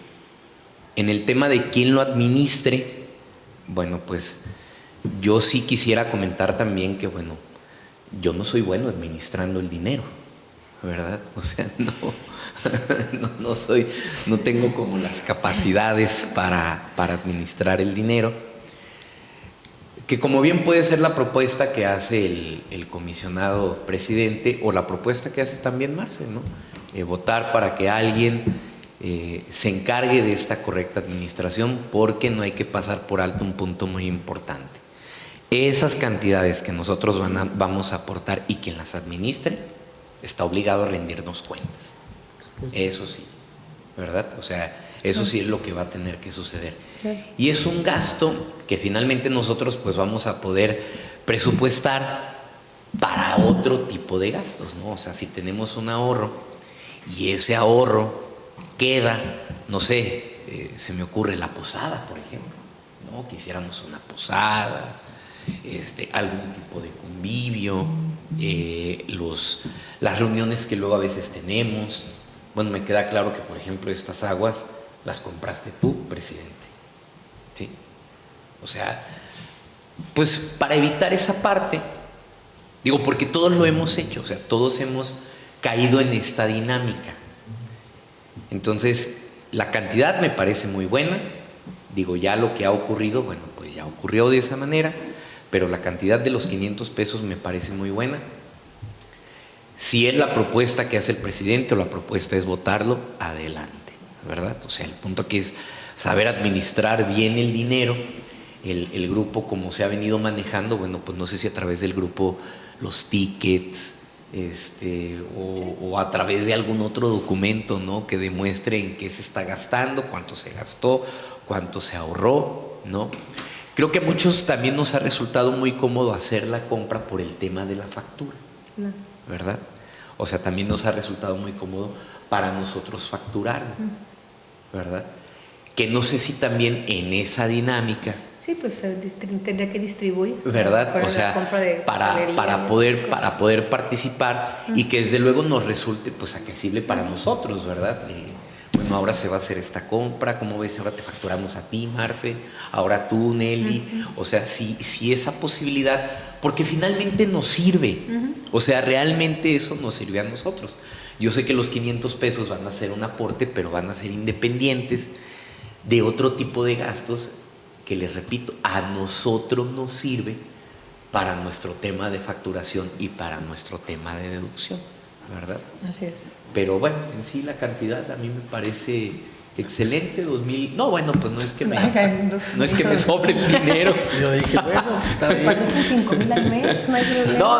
el tema de quién lo administre, bueno, pues yo sí quisiera comentar también que, bueno, yo no soy bueno administrando el dinero, ¿verdad? O sea, no tengo como las capacidades para administrar el dinero, que como bien puede ser la propuesta que hace el comisionado presidente o la propuesta que hace también Marce, ¿no? Votar para que alguien se encargue de esta correcta administración, porque no hay que pasar por alto un punto muy importante. Esas cantidades que nosotros vamos a aportar y quien las administre está obligado a rendirnos cuentas. Eso sí, ¿verdad? O sea, eso sí es lo que va a tener que suceder. Y es un gasto que finalmente nosotros pues vamos a poder presupuestar para otro tipo de gastos, ¿no? O sea, si tenemos un ahorro y ese ahorro queda, no sé, se me ocurre la posada, por ejemplo, ¿no? Quisiéramos una posada, algún tipo de convivio, las reuniones que luego a veces tenemos. Bueno, me queda claro que, por ejemplo, estas aguas las compraste tú, presidente, ¿sí? O sea, pues para evitar esa parte, digo, porque todos lo hemos hecho, o sea, todos hemos caído en esta dinámica. Entonces, la cantidad me parece muy buena, digo, ya lo que ha ocurrido, bueno, pues ya ocurrió de esa manera, pero la cantidad de los 500 pesos me parece muy buena. Si es la propuesta que hace el presidente o la propuesta es votarlo, adelante, ¿verdad? O sea, el punto aquí es saber administrar bien el dinero. El grupo, como se ha venido manejando, bueno, pues no sé si a través del grupo los tickets, o a través de algún otro documento, ¿no? Que demuestre en qué se está gastando, cuánto se gastó, cuánto se ahorró, ¿no? Creo que a muchos también nos ha resultado muy cómodo hacer la compra por el tema de la factura, ¿verdad? O sea, también nos ha resultado muy cómodo para nosotros facturar, ¿verdad? Que no sé si también en esa dinámica, Sí, pues tendría que distribuir, ¿verdad? para O sea, la compra de para poder participar y que desde luego nos resulte pues accesible para nosotros, ¿verdad? Bueno, ahora se va a hacer esta compra, ¿cómo ves? Ahora te facturamos a ti, Marce, ahora tú, Nelly. O sea, si esa posibilidad, porque finalmente nos sirve. O sea, realmente eso nos sirve a nosotros. Yo sé que los 500 pesos van a ser un aporte, pero van a ser independientes de otro tipo de gastos que, les repito, a nosotros nos sirve para nuestro tema de facturación y para nuestro tema de deducción, ¿verdad? Así es. Pero bueno, en sí la cantidad a mí me parece excelente, 2,000. No, bueno, pues no es que me sobre el dinero. Yo dije, bueno, está bien. Parecen 5,000 al mes, no hay problema.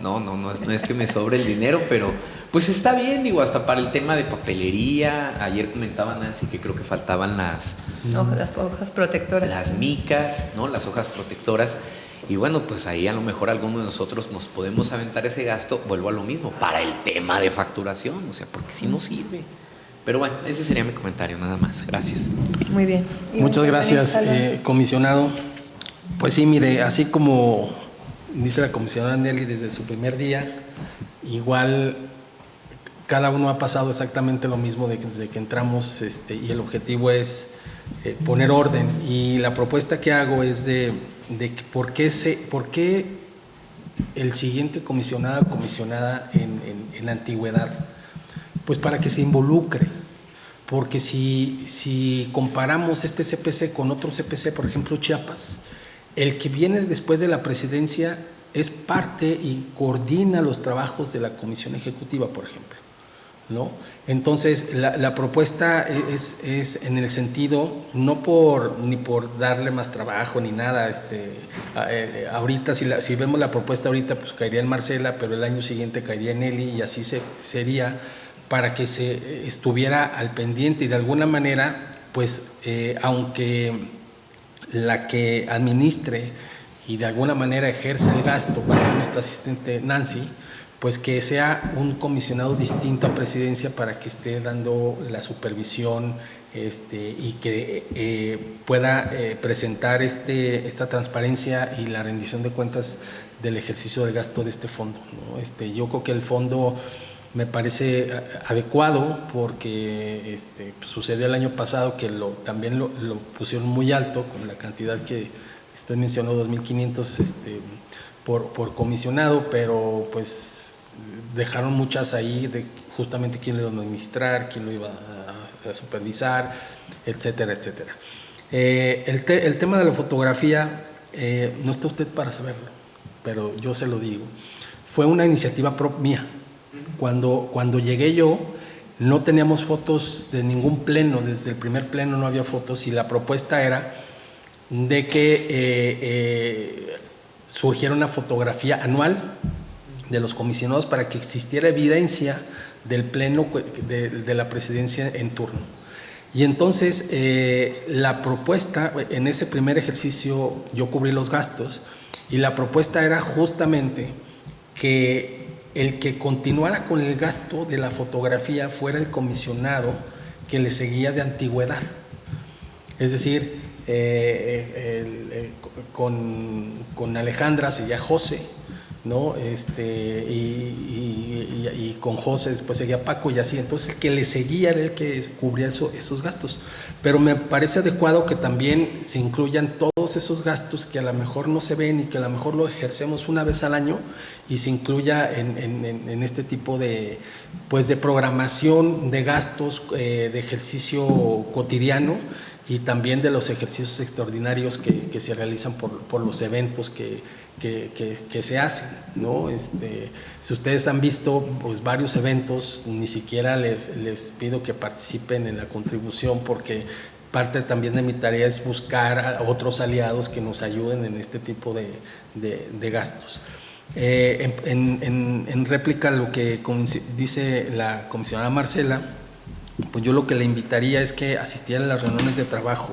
No es que me sobre el dinero, pero pues está bien, digo, hasta para el tema de papelería. Ayer comentaba Nancy que creo que faltaban las hojas protectoras. Las micas, ¿no? Las hojas protectoras. Y bueno, pues ahí a lo mejor alguno de nosotros nos podemos aventar ese gasto, vuelvo a lo mismo, para el tema de facturación, o sea, porque sí nos sirve. Pero bueno, ese sería mi comentario, nada más. Gracias. Muy bien. Muchas gracias, comisionado. Pues sí, mire, así como dice la comisionada Nelly desde su primer día, igual cada uno ha pasado exactamente lo mismo desde que entramos, y el objetivo es poner orden. Y la propuesta que hago es de por qué el siguiente comisionada en la antigüedad. Pues para que se involucre, porque si comparamos este CPC con otro CPC, por ejemplo Chiapas, el que viene después de la presidencia es parte y coordina los trabajos de la comisión ejecutiva, por ejemplo, ¿no? Entonces la propuesta es en el sentido, ni por darle más trabajo ni nada, ahorita si vemos la propuesta ahorita, pues caería en Marcela, pero el año siguiente caería en Eli, y así sería, para que se estuviera al pendiente y de alguna manera, pues aunque la que administre y de alguna manera ejerce el gasto va a ser nuestra asistente Nancy, pues que sea un comisionado distinto a Presidencia para que esté dando la supervisión y que pueda presentar esta transparencia y la rendición de cuentas del ejercicio de gasto de este fondo, ¿no? Yo creo que el fondo me parece adecuado porque sucedió el año pasado que también lo pusieron muy alto con la cantidad que usted mencionó, 2.500 por comisionado, pero pues dejaron muchas ahí de justamente quién lo iba a administrar, quién lo iba a supervisar, etcétera, etcétera. El tema de la fotografía, no está usted para saberlo, pero yo se lo digo, fue una iniciativa mía. Cuando llegué yo, no teníamos fotos de ningún pleno, desde el primer pleno no había fotos, y la propuesta era de que surgiera una fotografía anual de los comisionados para que existiera evidencia del pleno de la presidencia en turno. Y entonces la propuesta, en ese primer ejercicio yo cubrí los gastos, y la propuesta era justamente que el que continuara con el gasto de la fotografía fuera el comisionado que le seguía de antigüedad. Es decir, con Alejandra seguía José, ¿no? Y con José después seguía Paco y así. Entonces, que le seguía era el que cubría esos gastos. Pero me parece adecuado que también se incluyan todos esos gastos que a lo mejor no se ven y que a lo mejor lo ejercemos una vez al año, y se incluya en este tipo de programación de gastos, de ejercicio cotidiano, y también de los ejercicios extraordinarios que se realizan por los eventos que se hacen, ¿no? Si ustedes han visto pues varios eventos, ni siquiera les pido que participen en la contribución, porque parte también de mi tarea es buscar a otros aliados que nos ayuden en este tipo de gastos. En réplica a lo que dice la comisionada Marcela, pues yo lo que le invitaría es que asistiera a las reuniones de trabajo,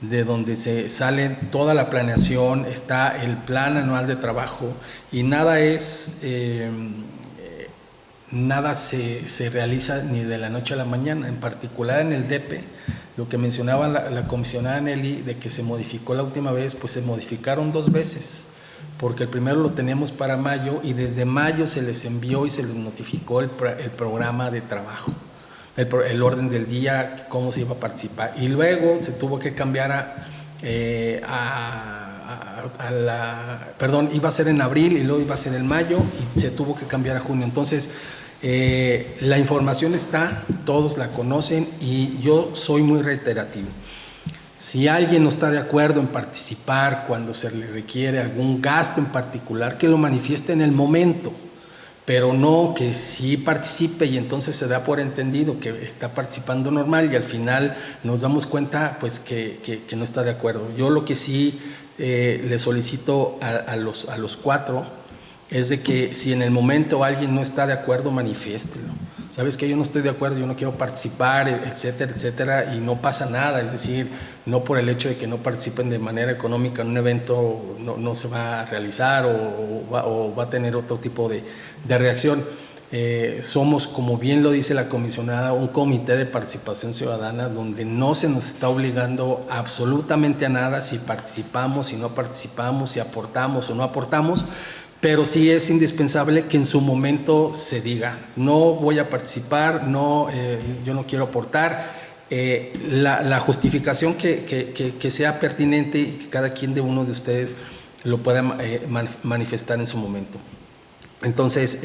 de donde se sale toda la planeación, está el plan anual de trabajo, y nada se realiza ni de la noche a la mañana. En particular en el DEPE, lo que mencionaba la comisionada Nelly, de que se modificó la última vez, pues se modificaron 2 veces, porque el primero lo teníamos para mayo, y desde mayo se les envió y se les notificó el programa de trabajo, el orden del día, cómo se iba a participar, y luego se tuvo que cambiar iba a ser en abril y luego iba a ser en mayo, y se tuvo que cambiar a junio. Entonces la información está, todos la conocen, y yo soy muy reiterativo. Si alguien no está de acuerdo en participar cuando se le requiere algún gasto en particular, que lo manifieste en el momento, pero no que sí participe y entonces se da por entendido que está participando normal, y al final nos damos cuenta pues que no está de acuerdo. Yo lo que sí le solicito a los 4 es de que si en el momento alguien no está de acuerdo, manifiéstelo. Sabes que yo no estoy de acuerdo, yo no quiero participar, etcétera, etcétera, y no pasa nada. Es decir, no por el hecho de que no participen de manera económica en un evento no se va a realizar o va a tener otro tipo de reacción. Somos, como bien lo dice la comisionada, un comité de participación ciudadana donde no se nos está obligando absolutamente a nada si participamos, si no participamos, si aportamos o no aportamos, pero sí es indispensable que en su momento se diga: no voy a participar, yo no quiero aportar. La justificación que sea pertinente, y que cada quien de uno de ustedes lo pueda manifestar en su momento. Entonces,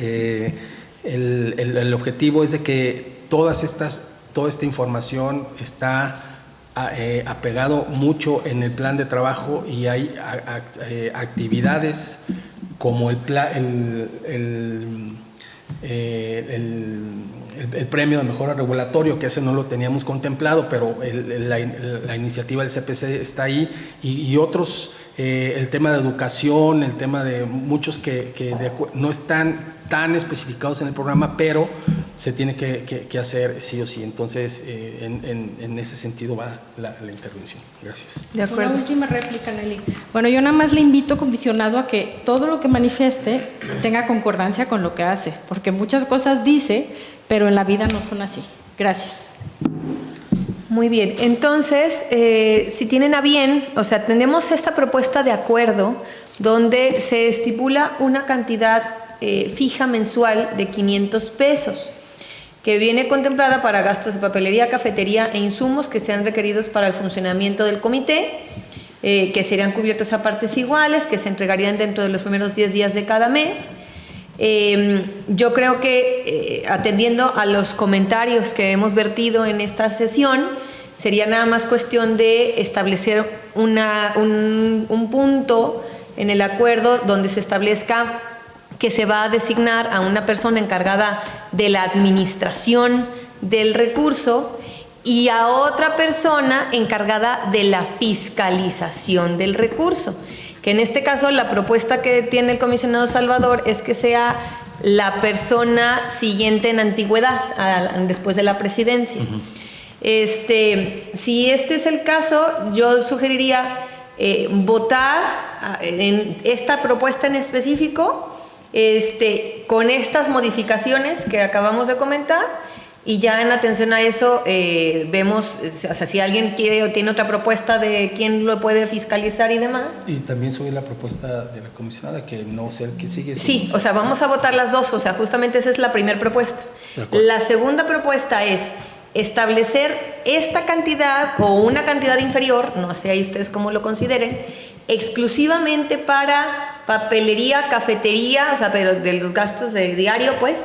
el objetivo es de que toda esta información está apegado mucho en el plan de trabajo, y hay actividades como el premio de mejora regulatorio, que ese no lo teníamos contemplado, pero la iniciativa del CPC está ahí, y otros, el tema de educación, el tema de muchos que no están tan especificados en el programa, pero se tiene que hacer sí o sí. Entonces, en ese sentido va la intervención. Gracias. De acuerdo. Una última réplica, Nelly. Bueno, yo nada más le invito, comisionado, a que todo lo que manifieste tenga concordancia con lo que hace, porque muchas cosas dice, pero en la vida no son así. Gracias. Muy bien, entonces, si tienen a bien, o sea, tenemos esta propuesta de acuerdo donde se estipula una cantidad fija mensual de 500 pesos, que viene contemplada para gastos de papelería, cafetería e insumos que sean requeridos para el funcionamiento del comité, que serían cubiertos a partes iguales, que se entregarían dentro de los primeros 10 días de cada mes. Yo creo que atendiendo a los comentarios que hemos vertido en esta sesión, sería nada más cuestión de establecer un punto en el acuerdo donde se establezca que se va a designar a una persona encargada de la administración del recurso y a otra persona encargada de la fiscalización del recurso. Que en este caso la propuesta que tiene el comisionado Salvador es que sea la persona siguiente en antigüedad, después de la presidencia. Si este es el caso, yo sugeriría votar en esta propuesta en específico, con estas modificaciones que acabamos de comentar, y ya en atención a eso vemos, o sea, si alguien quiere o tiene otra propuesta de quién lo puede fiscalizar y demás. Y también subir la propuesta de la comisionada, que no sea el que sigue. Sí, o sea, vamos a votar las dos, o sea, justamente esa es la primera propuesta. La segunda propuesta es establecer esta cantidad o una cantidad inferior, no sé ahí ustedes cómo lo consideren, exclusivamente para papelería, cafetería, o sea, pero de los gastos de diario, pues,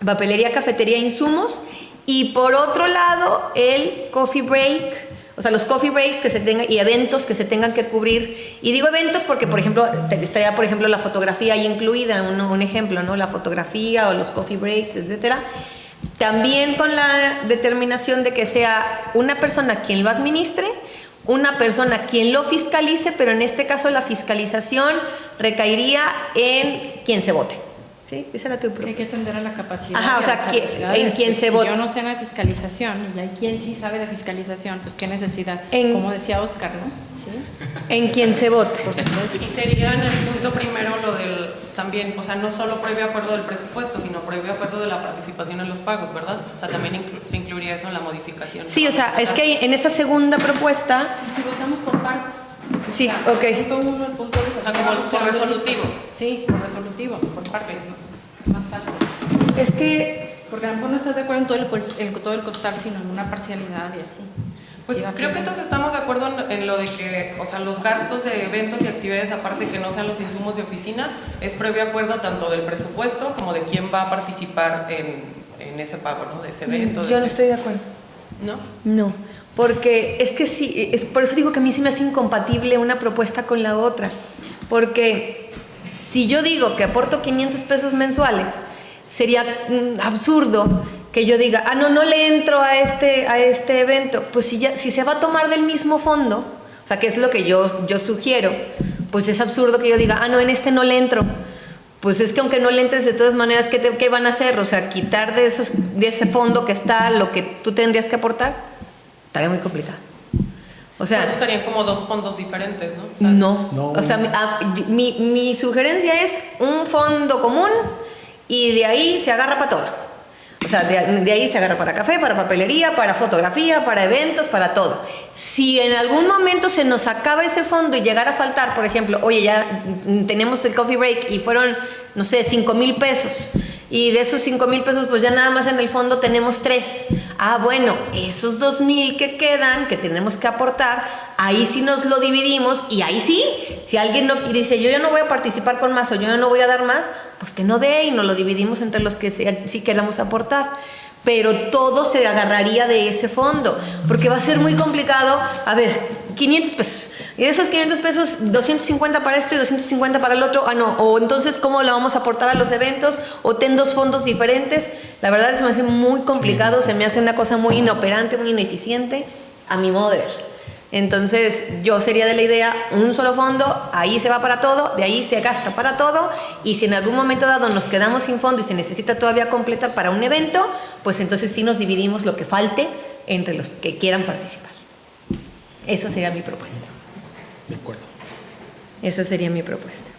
papelería, cafetería, insumos, y por otro lado el coffee break, o sea, los coffee breaks que se tengan y eventos que se tengan que cubrir. Y digo eventos porque, por ejemplo, estaría, por ejemplo, la fotografía ahí incluida, un ejemplo, ¿no? La fotografía o los coffee breaks, etcétera. También con la determinación de que sea una persona quien lo administre, una persona quien lo fiscalice, pero en este caso la fiscalización recaería en quien se vote. ¿Sí? Esa era tu propuesta. Hay que atender a la capacidad. Ajá, o sea, en quien se vote. Si yo no sé de fiscalización y hay quien sí sabe de fiscalización, pues qué necesidad. Como decía Oscar, ¿no? ¿Sí? En quien se vote. Por supuesto. Y sería en el punto primero lo del, también, o sea, no solo previo acuerdo del presupuesto, sino previo acuerdo de la participación en los pagos, ¿verdad? O sea, también se incluiría eso en la modificación. Sí, o sea, es que en esa segunda propuesta... ¿Y si votamos por partes? Sí, o sea, ok. El punto 1, el punto 2. O sea, como por resolutivo. Sí, por resolutivo, por partes, ¿no? Más fácil. Es que... Porque a lo mejor no estás de acuerdo en todo el costar, sino en una parcialidad y así. Pues sí, creo que todos estamos de acuerdo en lo de que, o sea, los gastos de eventos y actividades aparte que no sean los insumos de oficina, es previo acuerdo tanto del presupuesto como de quién va a participar en ese pago, ¿no? De ese evento. Yo no estoy de acuerdo. ¿No? No, porque es que sí, por eso digo que a mí se me hace incompatible una propuesta con la otra, porque si yo digo que aporto 500 pesos mensuales, sería absurdo que yo diga, no le entro a este evento. Pues si se va a tomar del mismo fondo, o sea, que es lo que yo sugiero, pues es absurdo que yo diga, en este no le entro. Pues es que aunque no le entres, de todas maneras, ¿qué van a hacer? O sea, quitar de ese fondo que está lo que tú tendrías que aportar, estaría muy complicado. O sea, eso serían como dos fondos diferentes, ¿no? O sea, no. O sea, mi sugerencia es un fondo común y de ahí se agarra para todo. O sea, de ahí se agarra para café, para papelería, para fotografía, para eventos, para todo. Si en algún momento se nos acaba ese fondo y llegara a faltar, por ejemplo, oye, ya tenemos el coffee break y fueron, no sé, 5,000 pesos. Y de esos 5,000 pesos, pues ya nada más en el fondo tenemos 3. Bueno, esos 2,000 que quedan, que tenemos que aportar, ahí sí nos lo dividimos y ahí sí, si alguien no dice, yo ya no voy a participar con más o yo ya no voy a dar más, pues que no dé y nos lo dividimos entre los que sí queramos aportar. Pero todo se agarraría de ese fondo, porque va a ser muy complicado. A ver, 500 pesos. Y de esos 500 pesos, 250 para esto y 250 para el otro. O entonces, ¿cómo le vamos a aportar a los eventos? O ten dos fondos diferentes. La verdad, se me hace muy complicado, se me hace una cosa muy inoperante, muy ineficiente, a mi modo de ver. Entonces, yo sería de la idea, un solo fondo, ahí se va para todo, de ahí se gasta para todo, y si en algún momento dado nos quedamos sin fondo y se necesita todavía completar para un evento, pues entonces sí nos dividimos lo que falte entre los que quieran participar. Esa sería mi propuesta. De acuerdo. Esa sería mi propuesta.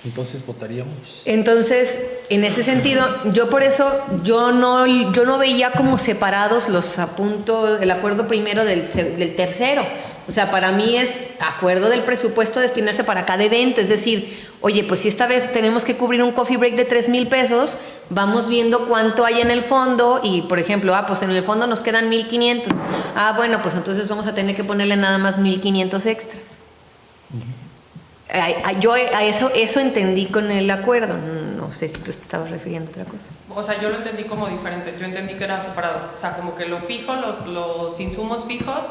Entonces votaríamos. Entonces, en ese sentido, yo por eso, yo no veía como separados los apuntos, el acuerdo primero del tercero. O sea, para mí es acuerdo del presupuesto destinarse para cada evento. Es decir, oye, pues si esta vez tenemos que cubrir un coffee break de 3,000 pesos, vamos viendo cuánto hay en el fondo y, por ejemplo, pues en el fondo nos quedan 1,500. Bueno, pues entonces vamos a tener que ponerle nada más 1,500 extras. Yo a eso entendí con el acuerdo. No sé si tú te estabas refiriendo a otra cosa. O sea, yo lo entendí como diferente. Yo entendí que era separado. O sea, como que lo fijo, los insumos fijos,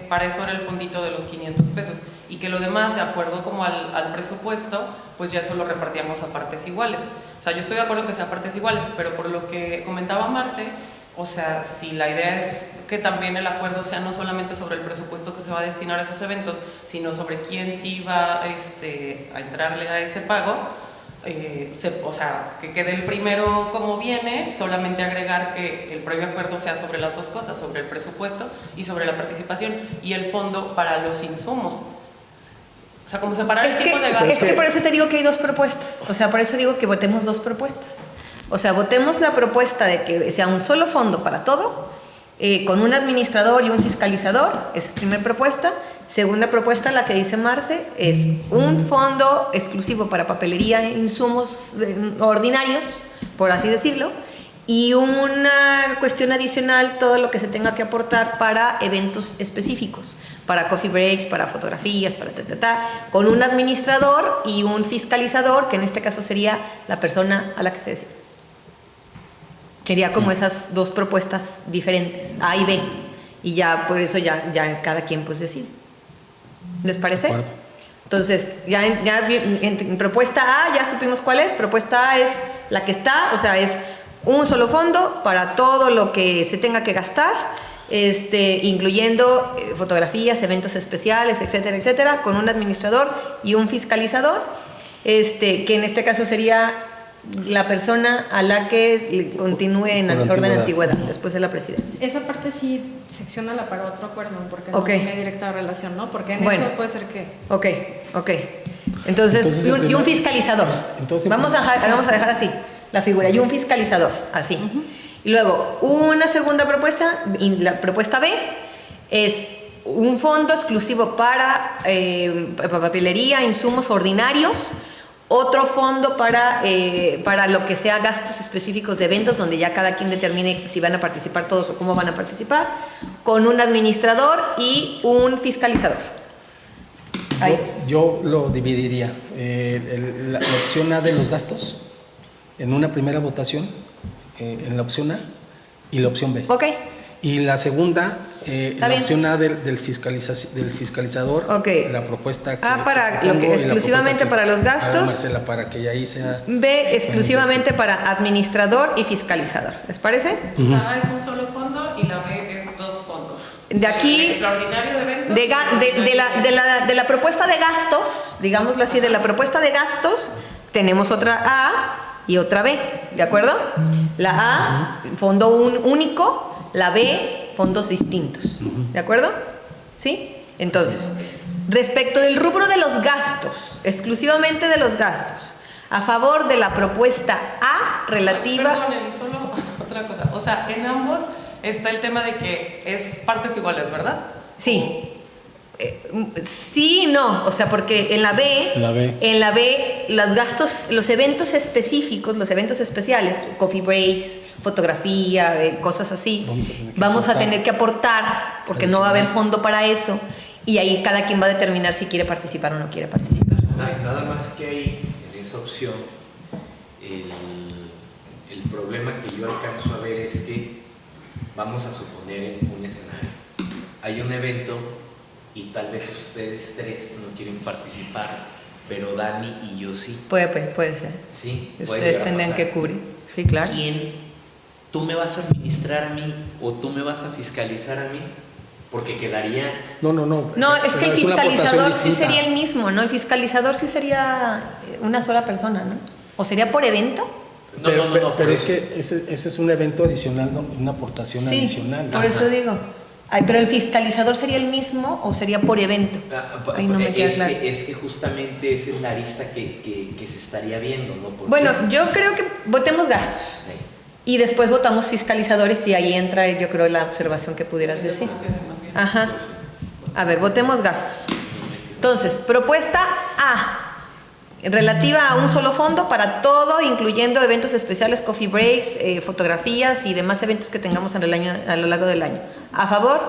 para eso era el fondito de los 500 pesos. Y que lo demás, de acuerdo como al presupuesto, pues ya eso lo repartíamos a partes iguales. O sea, yo estoy de acuerdo que sea partes iguales, pero por lo que comentaba Marce, o sea, si la idea es que también el acuerdo sea no solamente sobre el presupuesto que se va a destinar a esos eventos, sino sobre quién sí va a entrarle a ese pago, o sea, que quede el primero como viene, solamente agregar que el previo acuerdo sea sobre las dos cosas, sobre el presupuesto y sobre la participación, y el fondo para los insumos. O sea, como separar el tipo de gastos. Es que por eso te digo que hay dos propuestas. O sea, por eso digo que votemos dos propuestas. O sea, votemos la propuesta de que sea un solo fondo para todo, con un administrador y un fiscalizador. Esa es primera propuesta. Segunda propuesta, la que dice Marce, es un fondo exclusivo para papelería e insumos ordinarios, por así decirlo, y una cuestión adicional, todo lo que se tenga que aportar para eventos específicos, para coffee breaks, para fotografías, para con un administrador y un fiscalizador, que en este caso sería la persona a la que se decide. Sería como esas dos propuestas diferentes, A y B, y ya por eso ya cada quien pues decide. ¿Les parece? Entonces, ya en propuesta A ya supimos cuál es. Propuesta A es la que está, o sea, es un solo fondo para todo lo que se tenga que gastar, incluyendo fotografías, eventos especiales, etcétera, etcétera, con un administrador y un fiscalizador, que en este caso sería la persona a la que continúe en orden de antigüedad, después de la presidencia. Esa parte sí, secciónala para otro acuerdo, porque no tiene directa relación, ¿no? Porque en eso puede ser que... Ok. Entonces y un fiscalizador. Vamos a dejar así la figura, y un fiscalizador, así. Y luego, una segunda propuesta, la propuesta B, es un fondo exclusivo para papelería, insumos ordinarios. Otro fondo para lo que sea gastos específicos de eventos, donde ya cada quien determine si van a participar todos o cómo van a participar, con un administrador y un fiscalizador. Yo lo dividiría. La opción A de los gastos, en una primera votación, en la opción A, y la opción B. Ok. Y la segunda, la opción A del fiscalizador, la propuesta que para lo que exclusivamente para los gastos. Marcela, para que ahí sea. B exclusivamente para administrador y fiscalizador. ¿Les parece? La A es un solo fondo y la B es dos fondos. De aquí, el extraordinario de eventos, de la propuesta de gastos, digámoslo así, de la propuesta de gastos, tenemos otra A y otra B, ¿de acuerdo? La A, fondo único. La B, fondos distintos. ¿De acuerdo? ¿Sí? Entonces, respecto del rubro de los gastos, exclusivamente de los gastos, a favor de la propuesta A relativa... Perdón, solo otra cosa. O sea, en ambos está el tema de que es partes iguales, ¿verdad? Sí. Sí y no, o sea, porque en la B, los gastos, los eventos específicos, los eventos especiales, coffee breaks, fotografía, cosas así, vamos a tener que aportar, porque no va a haber fondo para eso, y ahí cada quien va a determinar si quiere participar o no quiere participar. Nada más que ahí, en esa opción, el problema que yo alcanzo a ver es que, vamos a suponer un escenario, hay un evento y tal vez ustedes tres no quieren participar, pero Dani y yo sí. Puede ser. Sí. Ustedes tendrán que cubrir. Sí, claro. ¿Quién? ¿Tú me vas a administrar a mí o tú me vas a fiscalizar a mí? Porque quedaría... No. No, es que el una aportación fiscalizador sí distinta. sería el mismo, ¿no? El fiscalizador sí sería una sola persona, ¿no? ¿O sería por evento? Pero es que ese es un evento adicional, ¿no? Una aportación Sí, adicional. por eso digo. Ay, pero el fiscalizador sería el mismo o sería por evento. Ahí no me queda claro. Es que justamente esa es la arista que se estaría viendo, ¿no? Porque... Bueno, yo creo que votemos gastos. Sí. Y después votamos fiscalizadores y ahí entra, yo creo, la observación que pudieras decir. Ajá. A ver, votemos gastos. Entonces, propuesta A, relativa a un solo fondo para todo, incluyendo eventos especiales, coffee breaks, fotografías y demás eventos que tengamos en el año, a lo largo del año. ¿A favor?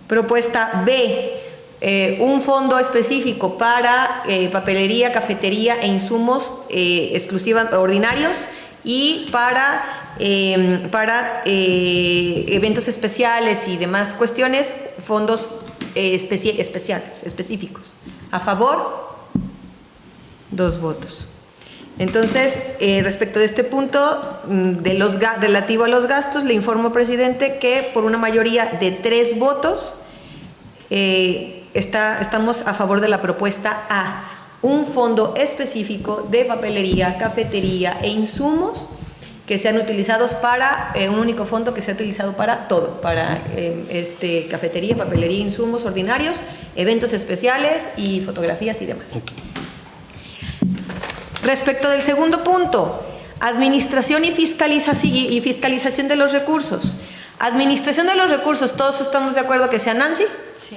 Propuesta B, un fondo específico para papelería, cafetería e insumos ordinarios y para eventos especiales y demás cuestiones, fondos especiales, específicos. ¿A favor? 2 votos. Entonces, respecto de este punto, relativo a los gastos, le informo, presidente, que por una mayoría de 3 votos, estamos a favor de la propuesta A, un fondo específico de papelería, cafetería e insumos que sean utilizados para un único fondo que sea utilizado para todo, para cafetería, papelería, insumos ordinarios, eventos especiales y fotografías y demás. Okay. Respecto del segundo punto, administración y fiscalización de los recursos. Administración de los recursos, ¿todos estamos de acuerdo que sea Nancy? Sí.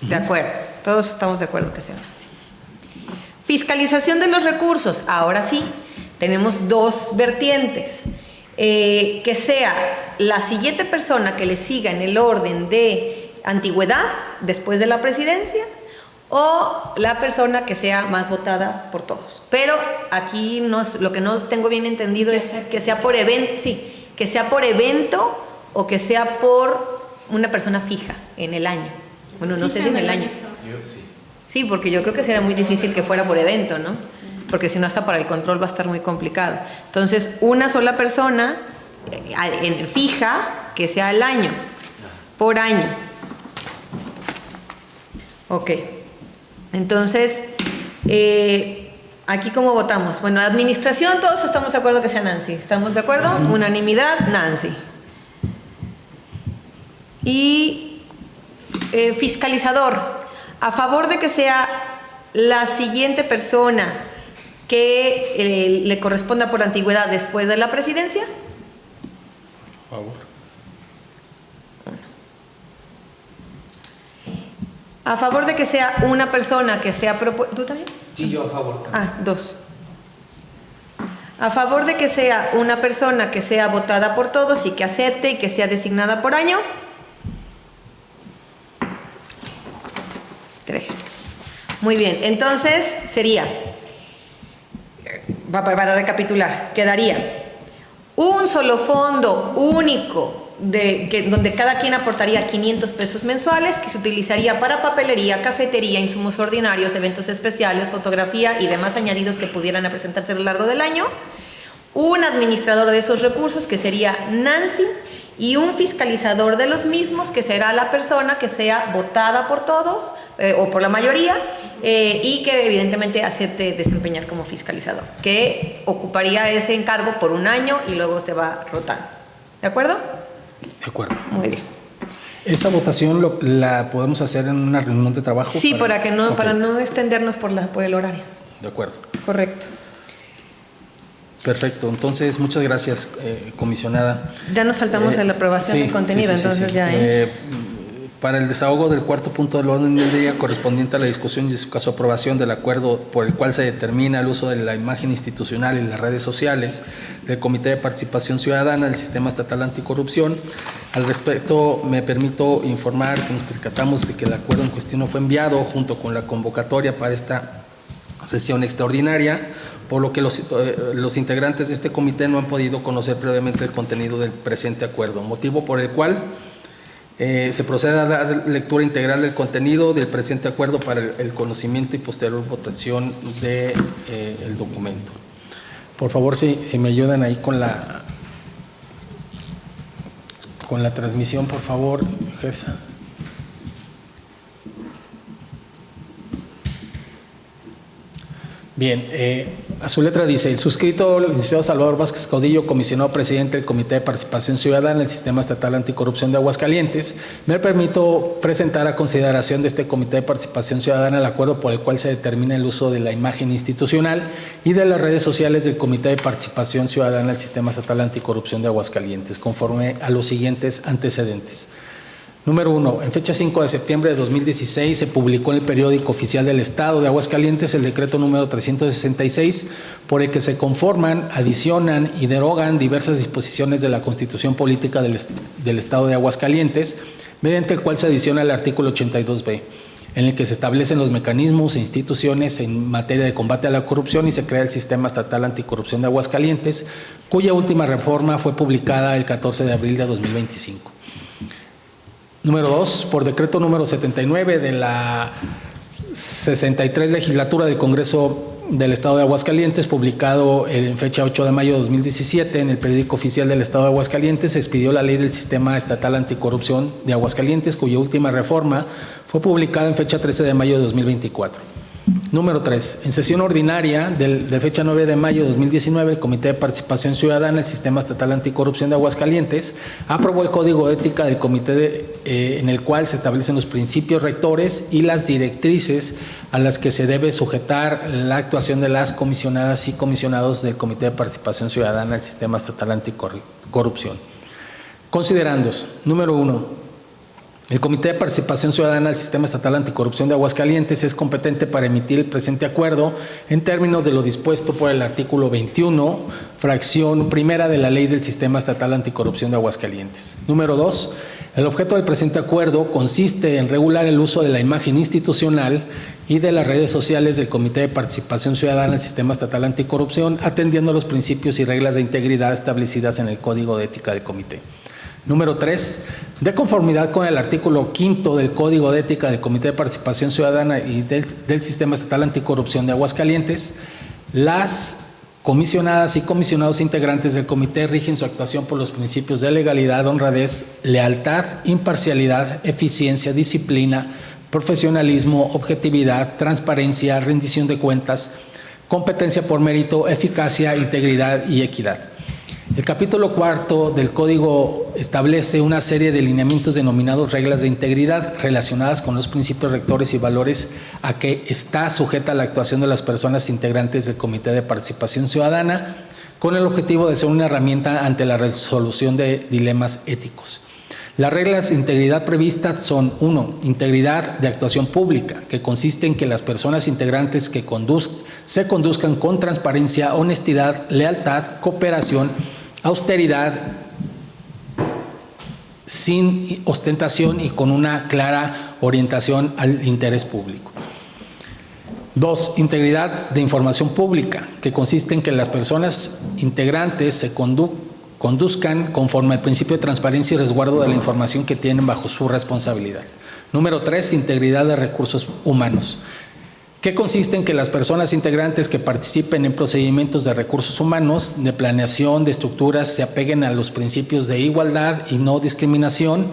De acuerdo, todos estamos de acuerdo que sea Nancy. Fiscalización de los recursos, ahora sí, tenemos 2 vertientes. Que sea la siguiente persona que le siga en el orden de antigüedad después de la presidencia o la persona que sea más votada por todos. Pero aquí lo que no tengo bien entendido es que sea por evento, sí, que sea por evento o que sea por una persona fija en el año. Bueno, no sé si en el año. Sí, porque yo creo que sería muy difícil que fuera por evento, ¿no? Porque si no, hasta para el control va a estar muy complicado. Entonces, una sola persona fija que sea al año, por año. Ok. Entonces, aquí ¿cómo votamos? Bueno, administración, todos estamos de acuerdo que sea Nancy. ¿Estamos de acuerdo? Unanimidad, Nancy. Y fiscalizador, a favor de que sea la siguiente persona que le corresponda por antigüedad después de la presidencia. Por favor. A favor de que sea una persona que sea propuesta. ¿Tú también? Sí, yo a favor también. 2. A favor de que sea una persona que sea votada por todos y que acepte y que sea designada por año. 3. Muy bien, entonces sería, para recapitular, quedaría un solo fondo único donde cada quien aportaría 500 pesos mensuales, que se utilizaría para papelería, cafetería, insumos ordinarios, eventos especiales, fotografía y demás añadidos que pudieran presentarse a lo largo del año. Un administrador de esos recursos, que sería Nancy, y un fiscalizador de los mismos, que será la persona que sea votada por todos o por la mayoría y que evidentemente acepte desempeñar como fiscalizador, que ocuparía ese encargo por un año y luego se va rotando. ¿De acuerdo? De acuerdo. Muy bien. ¿Esa votación la podemos hacer en una reunión de trabajo? Sí, para Okay. no extendernos por el horario. De acuerdo. Correcto. Perfecto. Entonces, muchas gracias, comisionada. Ya nos saltamos a la aprobación del contenido, entonces ya. Para el desahogo del cuarto punto del orden del día correspondiente a la discusión y en su caso aprobación del acuerdo por el cual se determina el uso de la imagen institucional en las redes sociales del Comité de Participación Ciudadana del Sistema Estatal Anticorrupción. Al respecto, me permito informar que nos percatamos de que el acuerdo en cuestión no fue enviado junto con la convocatoria para esta sesión extraordinaria, por lo que los integrantes de este comité no han podido conocer previamente el contenido del presente acuerdo, motivo por el cual se procede a dar lectura integral del contenido del presente acuerdo para el conocimiento y posterior votación del documento. Por favor, si me ayudan ahí con con la transmisión, por favor, Gersa. Bien, a su letra dice: el suscrito, el licenciado Salvador Vázquez Caudillo, comisionado presidente del Comité de Participación Ciudadana en el Sistema Estatal Anticorrupción de Aguascalientes, me permito presentar a consideración de este Comité de Participación Ciudadana el acuerdo por el cual se determina el uso de la imagen institucional y de las redes sociales del Comité de Participación Ciudadana en el Sistema Estatal Anticorrupción de Aguascalientes, conforme a los siguientes antecedentes. Número 1. En fecha 5 de septiembre de 2016 se publicó en el Periódico Oficial del Estado de Aguascalientes el decreto número 366 por el que se conforman, adicionan y derogan diversas disposiciones de la Constitución Política del Estado de Aguascalientes, mediante el cual se adiciona el artículo 82b, en el que se establecen los mecanismos e instituciones en materia de combate a la corrupción y se crea el Sistema Estatal Anticorrupción de Aguascalientes, cuya última reforma fue publicada el 14 de abril de 2025. Número 2, por decreto número 79 de la 63 legislatura del Congreso del Estado de Aguascalientes, publicado en fecha 8 de mayo de 2017 en el Periódico Oficial del Estado de Aguascalientes, se expidió la Ley del Sistema Estatal Anticorrupción de Aguascalientes, cuya última reforma fue publicada en fecha 13 de mayo de 2024. Número 3. En sesión ordinaria de fecha 9 de mayo de 2019, el Comité de Participación Ciudadana en el Sistema Estatal Anticorrupción de Aguascalientes aprobó el Código de Ética del Comité en el cual se establecen los principios rectores y las directrices a las que se debe sujetar la actuación de las comisionadas y comisionados del Comité de Participación Ciudadana en el Sistema Estatal Anticorrupción. Considerandos. Número 1. El Comité de Participación Ciudadana del Sistema Estatal Anticorrupción de Aguascalientes es competente para emitir el presente acuerdo en términos de lo dispuesto por el artículo 21, fracción primera de la Ley del Sistema Estatal Anticorrupción de Aguascalientes. Número 2. El objeto del presente acuerdo consiste en regular el uso de la imagen institucional y de las redes sociales del Comité de Participación Ciudadana del Sistema Estatal Anticorrupción, atendiendo a los principios y reglas de integridad establecidas en el Código de Ética del Comité. Número 3. De conformidad con el artículo 5 del Código de Ética del Comité de Participación Ciudadana y del Sistema Estatal Anticorrupción de Aguascalientes, las comisionadas y comisionados integrantes del comité rigen su actuación por los principios de legalidad, honradez, lealtad, imparcialidad, eficiencia, disciplina, profesionalismo, objetividad, transparencia, rendición de cuentas, competencia por mérito, eficacia, integridad y equidad. El capítulo 4 del Código establece una serie de lineamientos denominados reglas de integridad relacionadas con los principios rectores y valores a que está sujeta la actuación de las personas integrantes del Comité de Participación Ciudadana, con el objetivo de ser una herramienta ante la resolución de dilemas éticos. Las reglas de integridad previstas son: 1. Integridad de actuación pública, que consiste en que las personas integrantes que se conduzcan con transparencia, honestidad, lealtad, cooperación, austeridad, sin ostentación y con una clara orientación al interés público. 2. Integridad de información pública, que consiste en que las personas integrantes se conduzcan conforme al principio de transparencia y resguardo de la información que tienen bajo su responsabilidad. Número 3. Integridad de recursos humanos, que consiste en que las personas integrantes que participen en procedimientos de recursos humanos, de planeación, de estructuras, se apeguen a los principios de igualdad y no discriminación,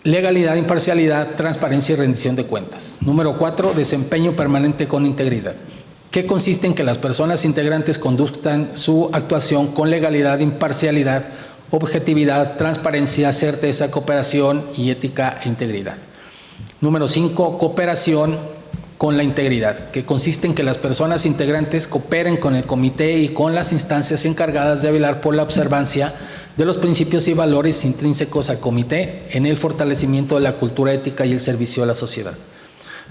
legalidad, imparcialidad, transparencia y rendición de cuentas. Número 4. Desempeño permanente con integridad, que consiste en que las personas integrantes conduzcan su actuación con legalidad, imparcialidad, objetividad, transparencia, certeza, cooperación y ética e integridad. Número 5. Cooperación con la integridad, que consiste en que las personas integrantes cooperen con el comité y con las instancias encargadas de velar por la observancia de los principios y valores intrínsecos al comité en el fortalecimiento de la cultura ética y el servicio a la sociedad.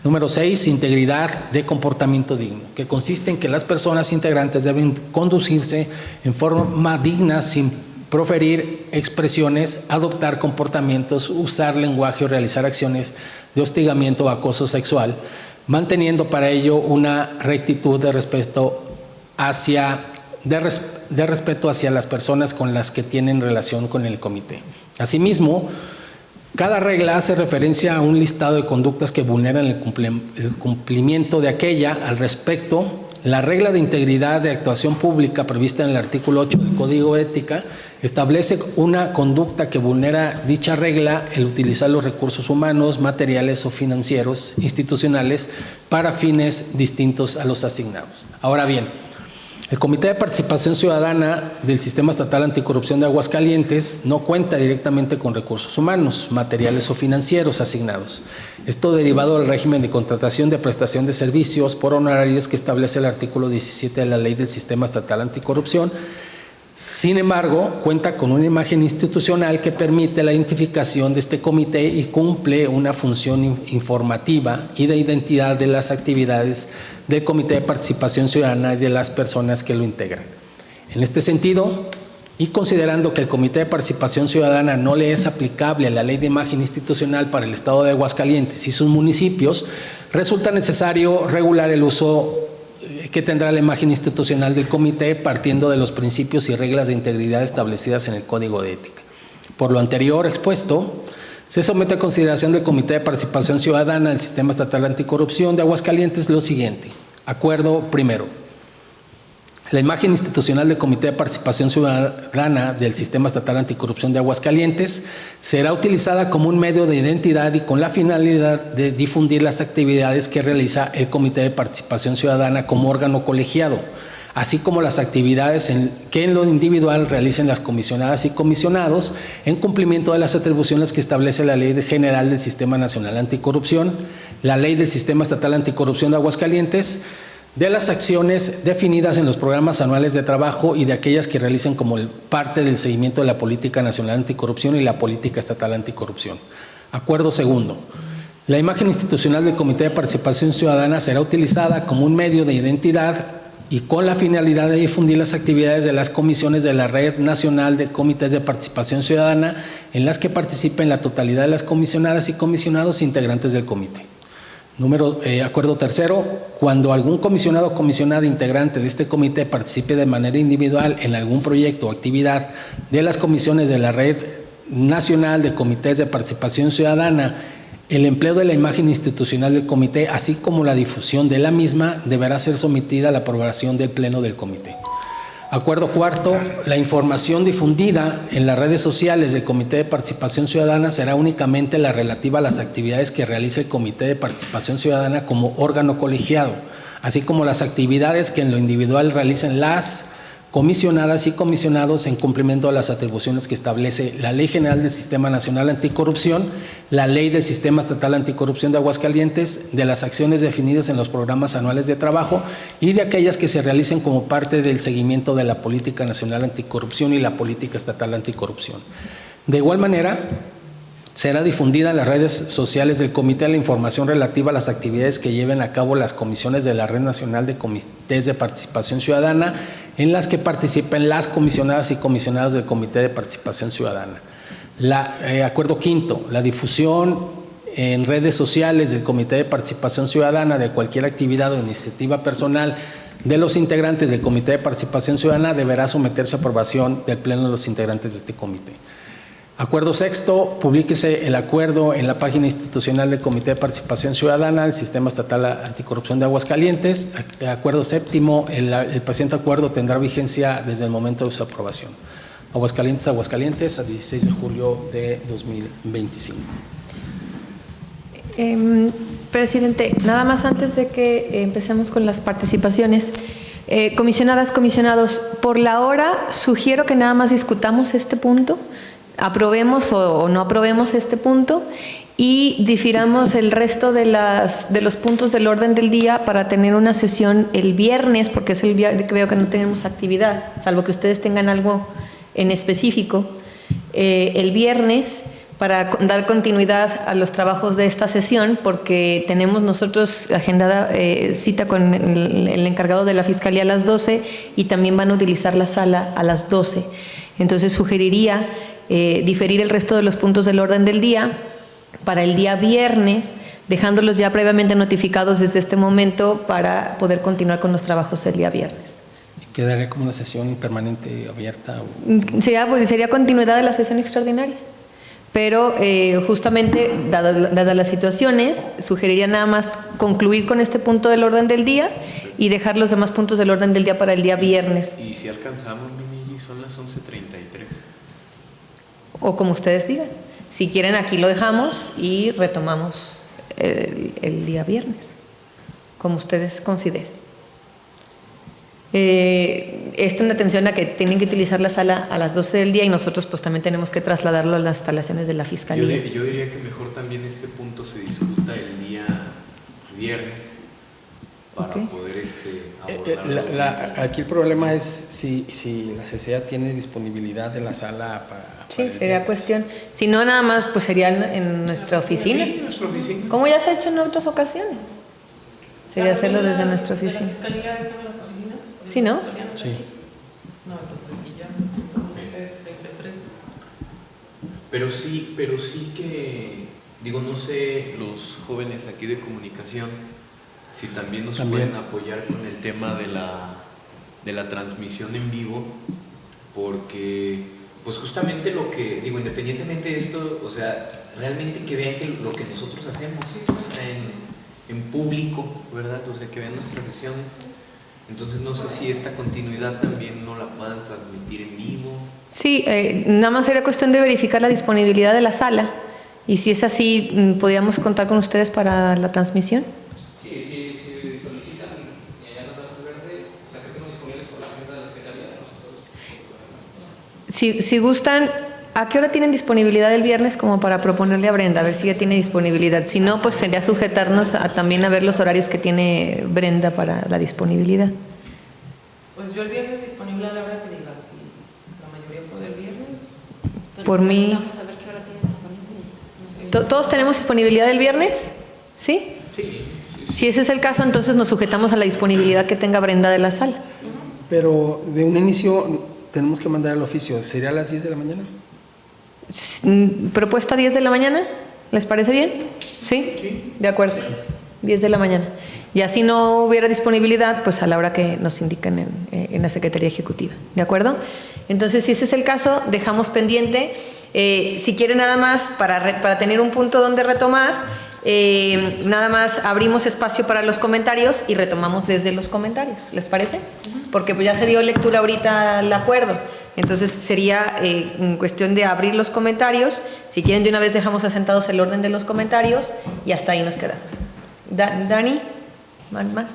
Número 6. Integridad de comportamiento digno, que consiste en que las personas integrantes deben conducirse en forma digna sin proferir expresiones, adoptar comportamientos, usar lenguaje o realizar acciones de hostigamiento o acoso sexual, manteniendo para ello una rectitud de respeto hacia las personas con las que tienen relación con el comité. Asimismo, cada regla hace referencia a un listado de conductas que vulneran el cumplimiento de aquella. Al respecto, la regla de integridad de actuación pública prevista en el artículo 8 del Código de Ética establece una conducta que vulnera dicha regla el utilizar los recursos humanos, materiales o financieros institucionales para fines distintos a los asignados. Ahora bien, el Comité de Participación Ciudadana del Sistema Estatal Anticorrupción de Aguascalientes no cuenta directamente con recursos humanos, materiales o financieros asignados. Esto derivado del régimen de contratación de prestación de servicios por honorarios que establece el artículo 17 de la Ley del Sistema Estatal Anticorrupción. Sin embargo, cuenta con una imagen institucional que permite la identificación de este comité y cumple una función informativa y de identidad de las actividades del Comité de Participación Ciudadana y de las personas que lo integran. En este sentido, y considerando que el Comité de Participación Ciudadana no le es aplicable a la Ley de Imagen Institucional para el Estado de Aguascalientes y sus municipios, resulta necesario regular el uso que tendrá la imagen institucional del comité partiendo de los principios y reglas de integridad establecidas en el Código de Ética. Por lo anterior expuesto, se somete a consideración del Comité de Participación Ciudadana del Sistema Estatal Anticorrupción de Aguascalientes lo siguiente. Acuerdo primero. La imagen institucional del Comité de Participación Ciudadana del Sistema Estatal Anticorrupción de Aguascalientes será utilizada como un medio de identidad y con la finalidad de difundir las actividades que realiza el Comité de Participación Ciudadana como órgano colegiado, así como las actividades que en lo individual realicen las comisionadas y comisionados en cumplimiento de las atribuciones que establece la Ley General del Sistema Nacional Anticorrupción, la Ley del Sistema Estatal Anticorrupción de Aguascalientes, de las acciones definidas en los programas anuales de trabajo y de aquellas que realicen como parte del seguimiento de la Política Nacional Anticorrupción y la Política Estatal Anticorrupción. Acuerdo segundo. La imagen institucional del Comité de Participación Ciudadana será utilizada como un medio de identidad y con la finalidad de difundir las actividades de las comisiones de la Red Nacional de Comités de Participación Ciudadana en las que participen la totalidad de las comisionadas y comisionados integrantes del comité. Acuerdo tercero, cuando algún comisionado o comisionada integrante de este comité participe de manera individual en algún proyecto o actividad de las comisiones de la Red Nacional de Comités de Participación Ciudadana, el empleo de la imagen institucional del comité, así como la difusión de la misma, deberá ser sometida a la aprobación del Pleno del comité. Acuerdo cuarto, la información difundida en las redes sociales del Comité de Participación Ciudadana será únicamente la relativa a las actividades que realice el Comité de Participación Ciudadana como órgano colegiado, así como las actividades que en lo individual realicen las comisionadas y comisionados en cumplimiento de las atribuciones que establece la Ley General del Sistema Nacional Anticorrupción, la Ley del Sistema Estatal Anticorrupción de Aguascalientes, de las acciones definidas en los programas anuales de trabajo y de aquellas que se realicen como parte del seguimiento de la Política Nacional Anticorrupción y la Política Estatal Anticorrupción. De igual manera, será difundida en las redes sociales del comité la información relativa a las actividades que lleven a cabo las comisiones de la Red Nacional de Comités de Participación Ciudadana en las que participen las comisionadas y comisionados del Comité de Participación Ciudadana. Acuerdo quinto, la difusión en redes sociales del Comité de Participación Ciudadana de cualquier actividad o iniciativa personal de los integrantes del Comité de Participación Ciudadana deberá someterse a aprobación del Pleno de los integrantes de este comité. Acuerdo sexto, públiquese el acuerdo en la página institucional del Comité de Participación Ciudadana del Sistema Estatal Anticorrupción de Aguascalientes. Acuerdo séptimo, el presente acuerdo tendrá vigencia desde el momento de su aprobación. Aguascalientes, a 16 de julio de 2025. Presidente, nada más antes de que empecemos con las participaciones, comisionadas, comisionados, por la hora sugiero que nada más discutamos este punto, aprobemos o no aprobemos este punto y difiramos el resto de los puntos del orden del día para tener una sesión el viernes, porque es el día que veo que no tenemos actividad, salvo que ustedes tengan algo en específico, el viernes, para dar continuidad a los trabajos de esta sesión, porque tenemos nosotros agendada cita con el encargado de la Fiscalía a las 12 y también van a utilizar la sala a las 12. Entonces sugeriría diferir el resto de los puntos del orden del día para el día viernes, dejándolos ya previamente notificados desde este momento para poder continuar con los trabajos el día viernes. ¿Quedaría como una sesión permanente abierta? Sería continuidad de la sesión extraordinaria, pero justamente, dadas las situaciones, sugeriría nada más concluir con este punto del orden del día y dejar los demás puntos del orden del día para el día viernes. Y si alcanzamos, Mimi, son las 11:33. O como ustedes digan. Si quieren, aquí lo dejamos y retomamos el día viernes, como ustedes consideren. Esto en atención a que tienen que utilizar la sala a las 12 del día y nosotros pues también tenemos que trasladarlo a las instalaciones de la Fiscalía. Yo diría que mejor también este punto se discuta el día viernes para Ok. poder abordarlo. Aquí el problema es si la CCA tiene disponibilidad de la sala para Sí, el sería viernes. cuestión. Si no, nada más pues sería en nuestra oficina. Sí, nuestra oficina. Como ya se ha hecho en otras ocasiones. Sería hacerlo desde nuestra oficina. ¿La fiscalía está en las oficinas? Sí, ¿no? Sí. No, entonces sí, ya. 11:33. Pero sí que, digo, no sé, los jóvenes aquí de comunicación, si también nos También. pueden apoyar con el tema de la transmisión en vivo, porque, pues justamente lo que, digo, independientemente de esto, o sea, realmente que vean que lo que nosotros hacemos, o sea, en público, ¿verdad? O sea, que vean nuestras sesiones. Entonces, no sé si esta continuidad también no la puedan transmitir en vivo. Sí, nada más sería cuestión de verificar la disponibilidad de la sala. Y si es así, ¿podríamos contar con ustedes para la transmisión? Sí, si solicitan y allá nos dan luz verde, o sea que estemos disponibles por la agenda de la Secretaría, nosotros. Si gustan, ¿a qué hora tienen disponibilidad el viernes como para proponerle a Brenda? A ver si ya tiene disponibilidad. Si no, pues sería sujetarnos también a ver los horarios que tiene Brenda para la disponibilidad. Pues yo el viernes disponible a la hora que diga. Si la mayoría puede el viernes. Por mí. Vamos a ver qué hora tiene disponible. No sé. ¿Todos tenemos disponibilidad el viernes? ¿Sí? Si ese es el caso, entonces nos sujetamos a la disponibilidad que tenga Brenda de la sala. Pero de un inicio tenemos que mandar el oficio. ¿Sería a las 10 de la mañana? ¿Propuesta 10 de la mañana? ¿Les parece bien? ¿Sí? De acuerdo. 10 de la mañana. Y así no hubiera disponibilidad, pues a la hora que nos indican en la Secretaría Ejecutiva. ¿De acuerdo? Entonces, si ese es el caso, dejamos pendiente. Si quieren nada más, para tener un punto donde retomar, nada más abrimos espacio para los comentarios y retomamos desde los comentarios. ¿Les parece? Porque pues ya se dio lectura ahorita al acuerdo. Entonces sería en cuestión de abrir los comentarios. Si quieren de una vez dejamos asentados el orden de los comentarios y hasta ahí nos quedamos. Dani, ¿más?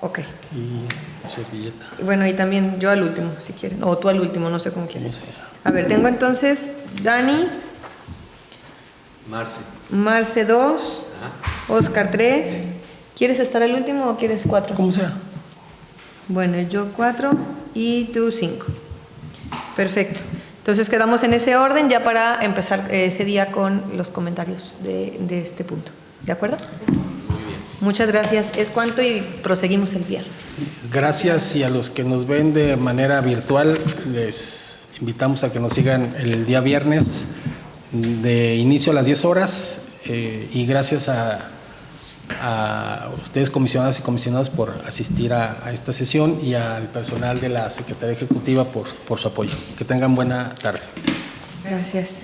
Ok. Y servilleta. Bueno, y también yo al último, si quieren. O tú al último, no sé cómo quieres. No sé. A ver, tengo entonces Dani, Marce 2, Oscar 3. ¿Quieres estar al último o quieres 4? Como sea. Bueno, yo 4 y tú 5. Perfecto. Entonces quedamos en ese orden ya para empezar ese día con los comentarios de este punto. ¿De acuerdo? Muy bien. Muchas gracias. Es cuanto y proseguimos el viernes. Gracias, y a los que nos ven de manera virtual les invitamos a que nos sigan el día viernes de inicio a las 10 horas y gracias a ustedes comisionadas y comisionados por asistir a esta sesión y al personal de la Secretaría Ejecutiva por su apoyo. Que tengan buena tarde. Gracias.